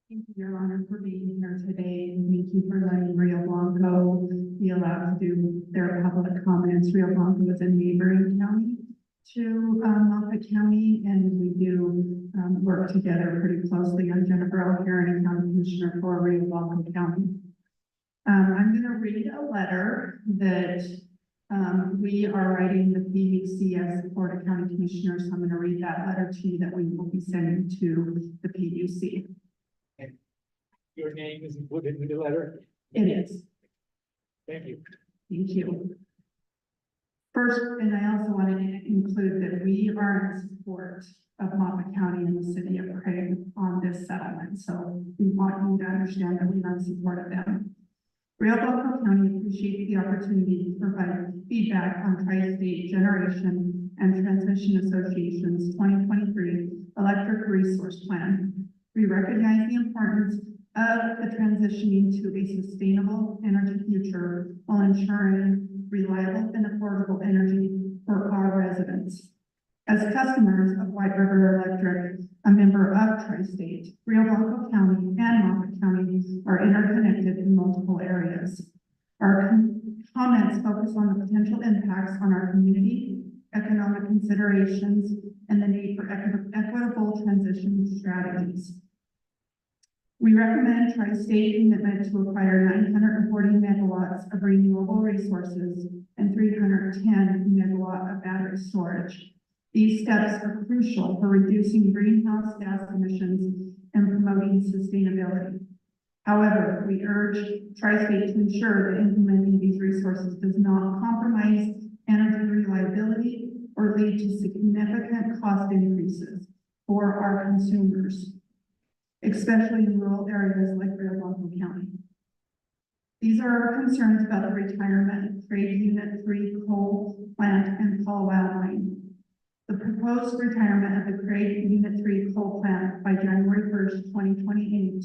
Thank you, Your Honor, for being here today. And thank you for letting Rio Blanco be allowed to do their public comments. Rio Blanco is a neighboring county to Moffett County, and we do work together pretty closely. I'm Jennifer O'Haron, County Commissioner for Rio Blanco County. I'm going to read a letter that we are writing the PUC as the Florida County Commissioners. So I'm going to read that letter to you that we will be sending to the PUC. Your name is included in the letter. It is. Thank you. Thank you. First, and I also wanted to include that we are in support of Moffett County and the city of Craig on this settlement. So we want you to understand that we are in support of them. Rio Blanco County appreciates the opportunity to provide feedback on Tri-State Generation and Transmission Association's 2023 Electric Resource Plan. We recognize the importance of the transitioning to a sustainable energy future while ensuring reliable and affordable energy for our residents. As customers of White River Electric, a member of Tri-State, Rio Blanco County and Moffett County are interconnected in multiple areas. Our comments focus on the potential impacts on our community, economic considerations, and the need for equitable transition strategies. We recommend Tri-State commitment to acquire 940 megawatts of renewable resources and 310 megawatt of battery storage. These steps are crucial for reducing greenhouse gas emissions and promoting sustainability. However, we urge Tri-State to ensure that implementing these resources does not compromise energy reliability or lead to significant cost increases for our consumers, especially in rural areas like Rio Blanco County. These are our concerns about the retirement of Craig Unit 3 coal plant and Colwell mine. The proposed retirement of the Craig Unit 3 coal plant by January 1st, 2028,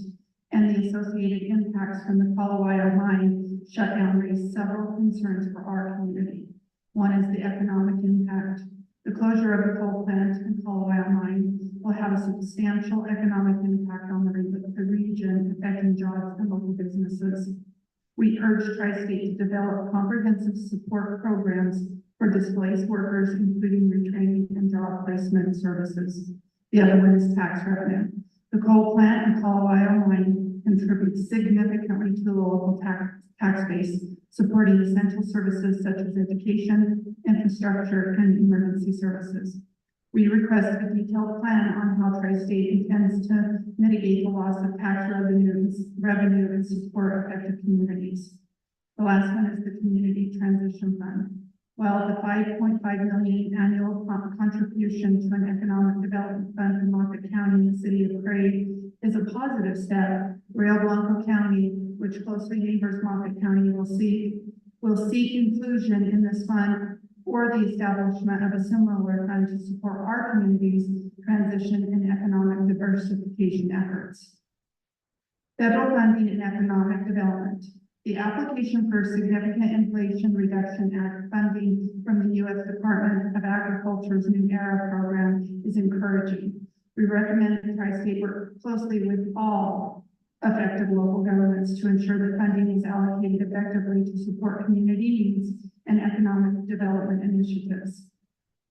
and the associated impacts from the Colwell mine shutdown raise several concerns for our community. One is the economic impact. The closure of the coal plant and Colwell mine will have a substantial economic impact on the region, affecting jobs and local businesses. We urge Tri-State to develop comprehensive support programs for displaced workers, including retraining and job placement services. The other one is tax revenue. The coal plant and Colwell mine contribute significantly to the local tax base, supporting essential services such as education, infrastructure, and emergency services. We request a detailed plan on how Tri-State intends to mitigate the loss of tax revenue and support affected communities. The last one is the Community Transition Fund. While the $5.5 million annual contribution to an economic development fund in Moffett County and the city of Craig is a positive step, Rio Blanco County, which closely neighbors Moffett County, will seek inclusion in this fund or the establishment of a similar fund to support our community's transition and economic diversification efforts. Federal funding and economic development. The application for Significant Inflation Reduction Act funding from the U.S. Department of Agriculture's New Era program is encouraging. We recommend that Tri-State work closely with all affected local governments to ensure that funding is allocated effectively to support community needs and economic development initiatives.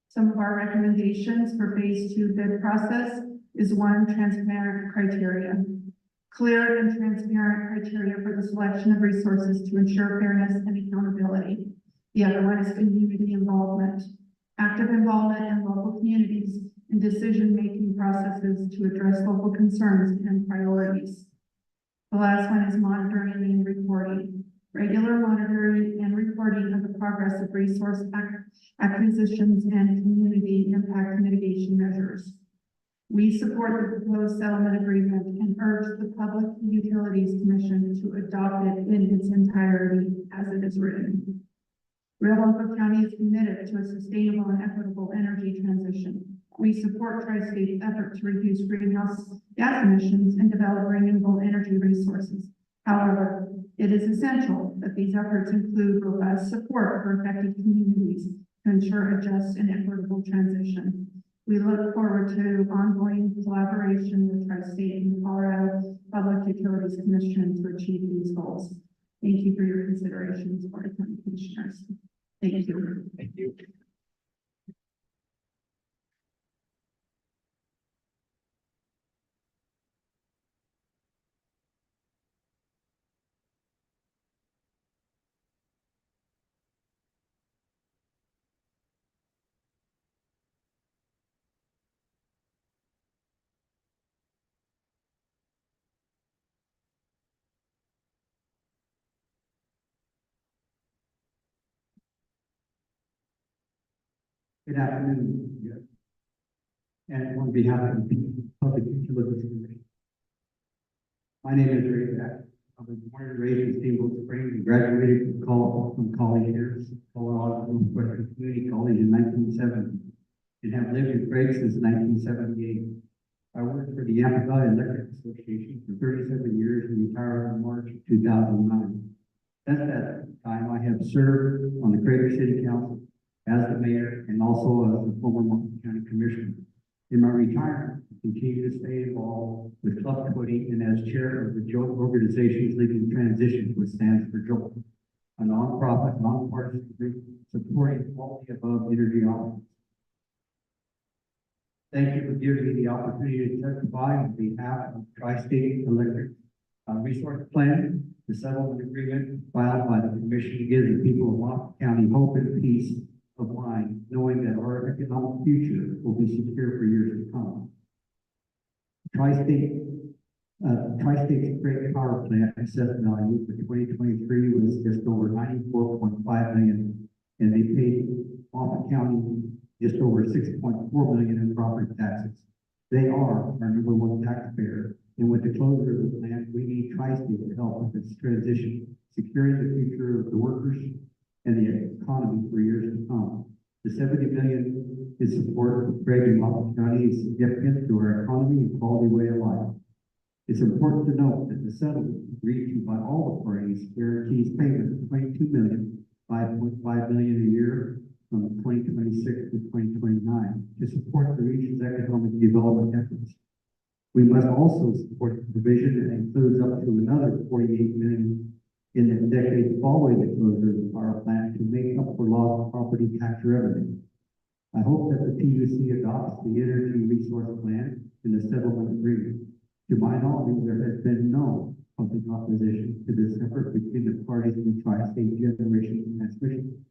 Some of our recommendations for phase 2 bid process is: 1, transparent criteria. Clear and transparent criteria for the selection of resources to ensure fairness and accountability. The other one is community involvement. Active involvement in local communities in decision-making processes to address local concerns and priorities. The last one is monitoring and reporting. Regular monitoring and reporting of the progress of resource acquisitions and community impact mitigation measures. We support the proposed settlement agreement and urge the Public Utilities Commission to adopt it in its entirety as it is written. Rio Blanco County is committed to a sustainable and equitable energy transition. We support Tri-State's effort to reduce greenhouse gas emissions and develop renewable energy resources. However, it is essential that these efforts include robust support for affected communities to ensure a just and equitable transition. We look forward to ongoing collaboration with Tri-State and the Colorado Public Utilities Commission to achieve these goals. Thank you for your considerations, Board of County Commissioners. Thank you. Thank you. Good afternoon. And on behalf of the Public Utilities Commission, my name is Ray Beck. I was born and raised in Steamboat Springs and graduated from college here, Colorado Western Community College in 1970, and have lived in Craig since 1978. I worked for the Yampa Valley Electric Association for 37 years and retired in March of 2009. Since that time, I have served on the Craig City Council as the mayor and also as the former Moffett County Commissioner. In my retirement, I continue to stay involved with club footing and as chair of the JOLT organization's leading transition, which stands for JOLT. a nonprofit, nonpartisan group supporting quality above energy options. Thank you for giving me the opportunity to testify on behalf of Tri-State Electric Resource Plan, the settlement agreement filed by the commission gives the people of Moffett County hope and peace of mind, knowing that our economic future will be secure for years to come. Tri-State's Great Power Plant assessment value for 2023 was just over 94.5 million, and they paid Moffett County just over 6.4 million in property taxes. They are our number one taxpayer, and with the closure of the plant, we need Tri-State to help with its transition, securing the future of the workers and the economy for years to come. The 70 million in support of Craig and Moffett County is significant to our economy and quality way of life. It's important to note that the settlement agreed to by all the parties guarantees payment of 22 million, 5.5 million a year from 2026 to 2029 to support the region's economic development efforts. We must also support the provision that includes up to another 48 million in the decade following the closure of the power plant to make up for lost property tax revenue. I hope that the PUC adopts the energy resource plan in the settlement agreement. To my knowledge, there has been no public opposition to this effort between the parties in the Tri-State Generation and Transmission.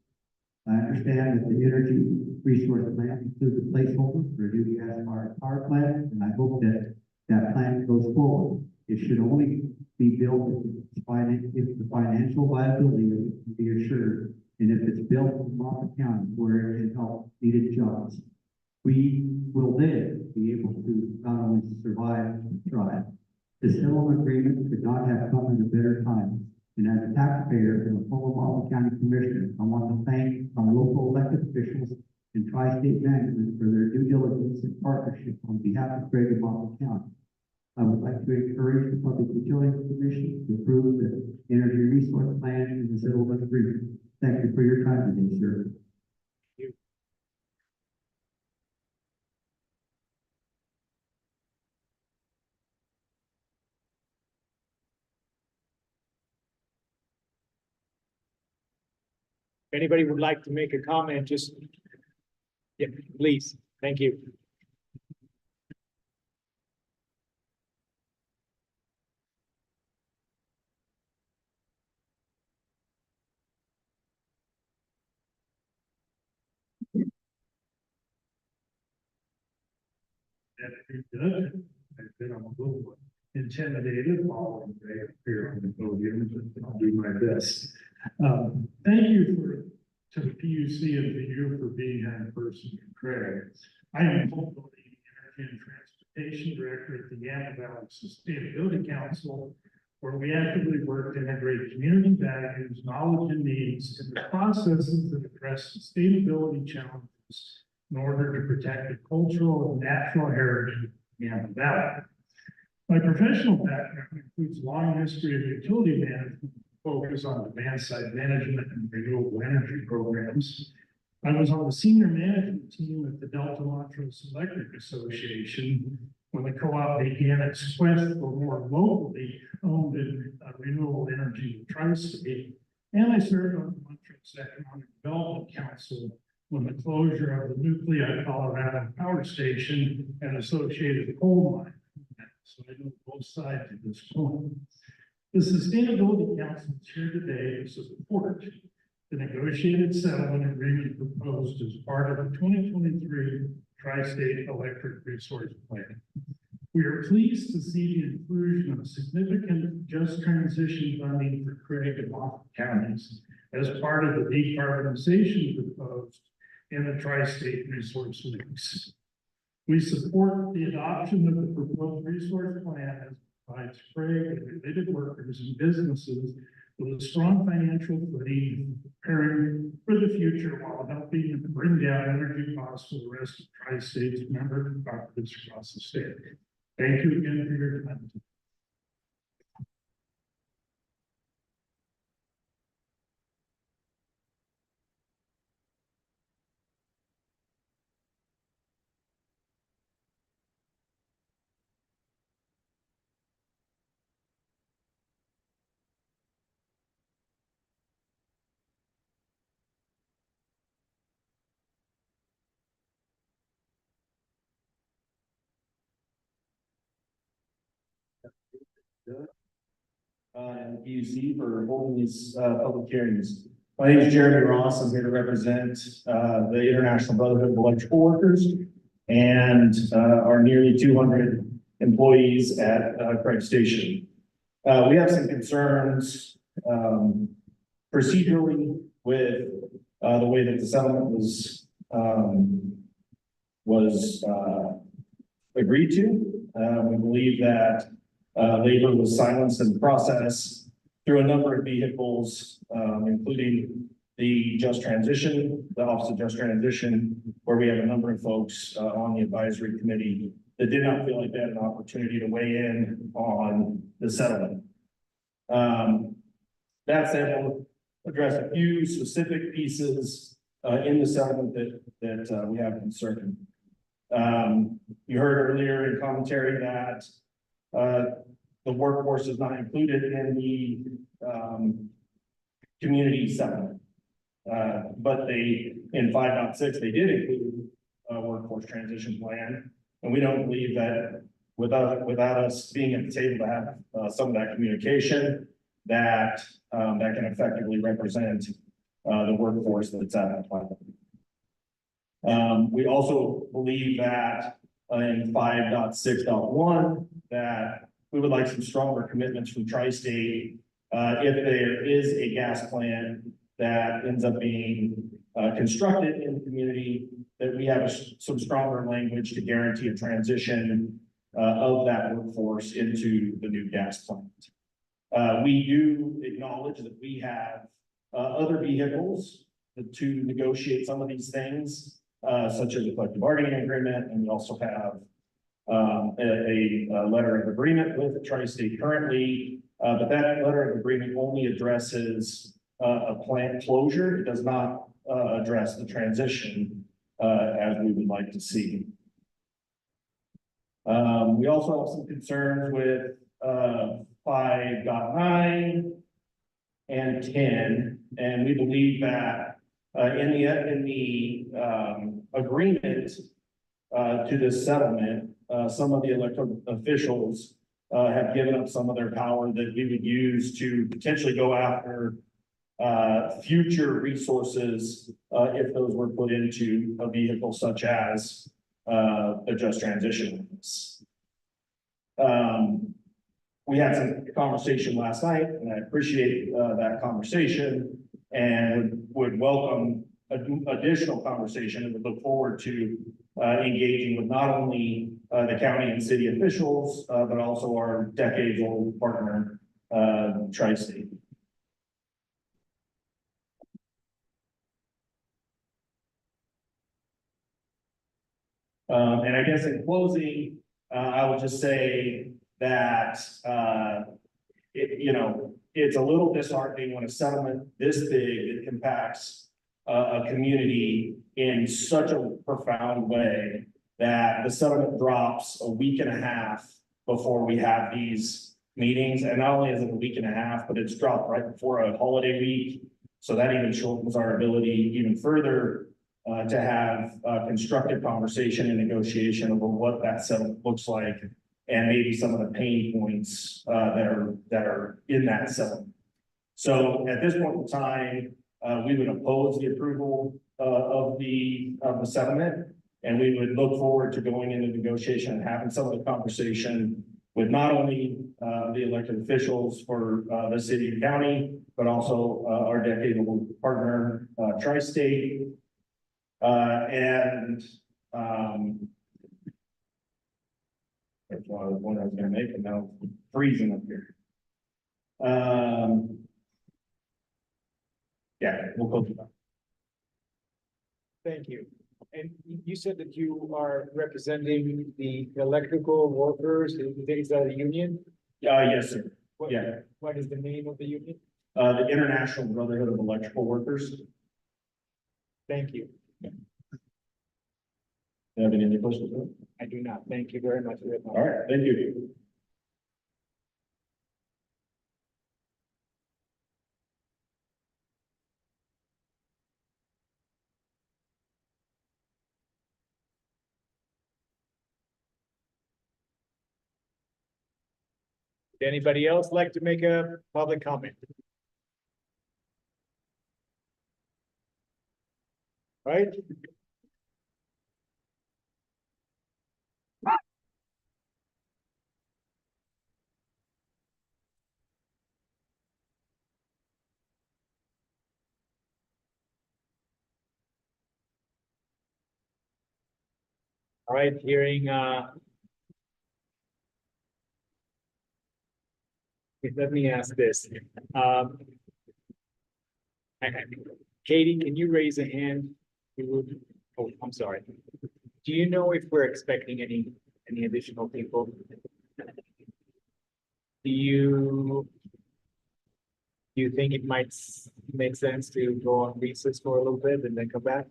I understand that the energy resource plan includes a placeholder for a new gas-fired power plant, and I hope that that plan goes forward. It should only be built if the financial viability of it can be assured, and if it's built in Moffett County where it can help needed jobs. We will then be able to not only survive, but thrive. The settlement agreement could not have come at a better time. And as a taxpayer and a former Moffett County Commissioner, I want to thank our local elected officials and Tri-State management for their due diligence and partnership on behalf of Craig and Moffett County. I would like to encourage the Public Utilities Commission to approve the energy resource plan and the settlement agreement. Thank you for your time today, sir. If anybody would like to make a comment, just, yeah, please. Thank you. That pretty good. I've been on a little intimidated following Greg up here on the podium, but I'll do my best. Thank you to the PUC and to you for being here in person, Craig. I am Paul Bodie, Energy and Transportation Director at the Yampa Valley Sustainability Council, where we actively work to integrate community values, knowledge, and needs into processes that address sustainability challenges in order to protect the cultural and natural heritage of Yampa Valley. My professional background includes a long history of utility management, focus on demand-side management and renewable energy programs. I was on the senior management team at the Delta Montrose Electric Association when the co-op began its quest for more locally owned and renewable energy in the tri-state. And I served on the Montrose Economic Development Council when the closure of the Nuclei, Colorado Power Station and associated coal mine. So I know both sides of this coin. The Sustainability Council is here today to support the negotiated settlement agreement proposed as part of the 2023 Tri-State Electric Resource Plan. We are pleased to see the inclusion of significant just transition funding for Craig and Moffett counties as part of the decarbonization proposed in the Tri-State Resource Mix. We support the adoption of the proposed resource plan as provides Craig and related workers and businesses with a strong financial footing, preparing for the future while helping to bring down energy costs for the rest of Tri-State's member properties across the state. Thank you again for your time. And PUC for holding these, public hearings. My name is Jeremy Ross. I'm here to represent, the International Brotherhood of Electrical Workers and, our nearly 200 employees at, Craig Station. We have some concerns, procedurally with, the way that the settlement was agreed to. We believe that labor was silenced in the process through a number of vehicles, including the just transition, the Office of Just Transition, where we have a number of folks on the advisory committee that did not feel like they had an opportunity to weigh in on the settlement. That said, we'll address a few specific pieces in the settlement that we have concern. You heard earlier in commentary that the workforce is not included in the community settlement. But they, in 5.6, they did include a workforce transition plan. And we don't believe that without us being at the table to have some of that communication, that that can effectively represent the workforce that's at that plan. We also believe that in 5.6.1, that we would like some stronger commitments from Tri-State if there is a gas plant that ends up being constructed in the community, that we have some stronger language to guarantee a transition of that workforce into the new gas plant. We do acknowledge that we have other vehicles to negotiate some of these things, such as a collective bargaining agreement, and we also have a letter of agreement with Tri-State currently, but that letter of agreement only addresses a plant closure. It does not address the transition as we would like to see. We also have some concerns with 5.9 and 10, and we believe that in the agreement to this settlement, some of the elected officials have given up some of their power that we would use to potentially go after future resources if those were put into a vehicle such as the just transition. We had some conversation last night, and I appreciate that conversation, and would welcome additional conversation, and would look forward to engaging with not only the county and city officials, but also our decades-old partner, Tri-State. And I guess in closing, I would just say that, it's a little disheartening when a settlement this big impacts a community in such a profound way that the settlement drops a week and a half before we have these meetings. And not only is it a week and a half, but it's dropped right before a holiday week. So that even shortens our ability even further to have constructive conversation and negotiation over what that settlement looks like, and maybe some of the pain points that are in that settlement. So at this point in time, we would oppose the approval of the settlement, and we would look forward to going into negotiation and having some of the conversation with not only the elected officials for the city and county, but also our decade-old partner, Tri-State. That's one I was gonna make, and now it's freezing up here. Yeah, we'll go through that. Thank you. And you said that you are representing the electrical workers. Is that a union? Yes, sir. What- Yeah, What is the name of the union? the International Brotherhood of Electrical Workers. Thank you. You have any other questions? I do not. Thank you very much for your time. All right, thank you. Would anybody else like to make a public comment? Right? All right, hearing, let me ask this. Katie, can you raise a hand? Oh, I'm sorry. Do you know if we're expecting any additional people? Do you think it might make sense to go on recess for a little bit and then come back?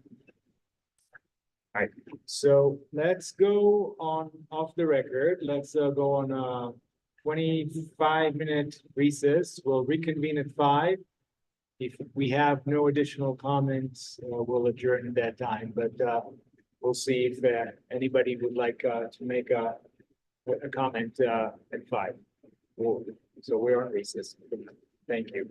All right, so let's go on off the record. Let's go on a 25-minute recess. We'll reconvene at 5. If we have no additional comments, we'll adjourn at that time, but we'll see if anybody would like to make a comment at 5. So we're on recess. Thank you.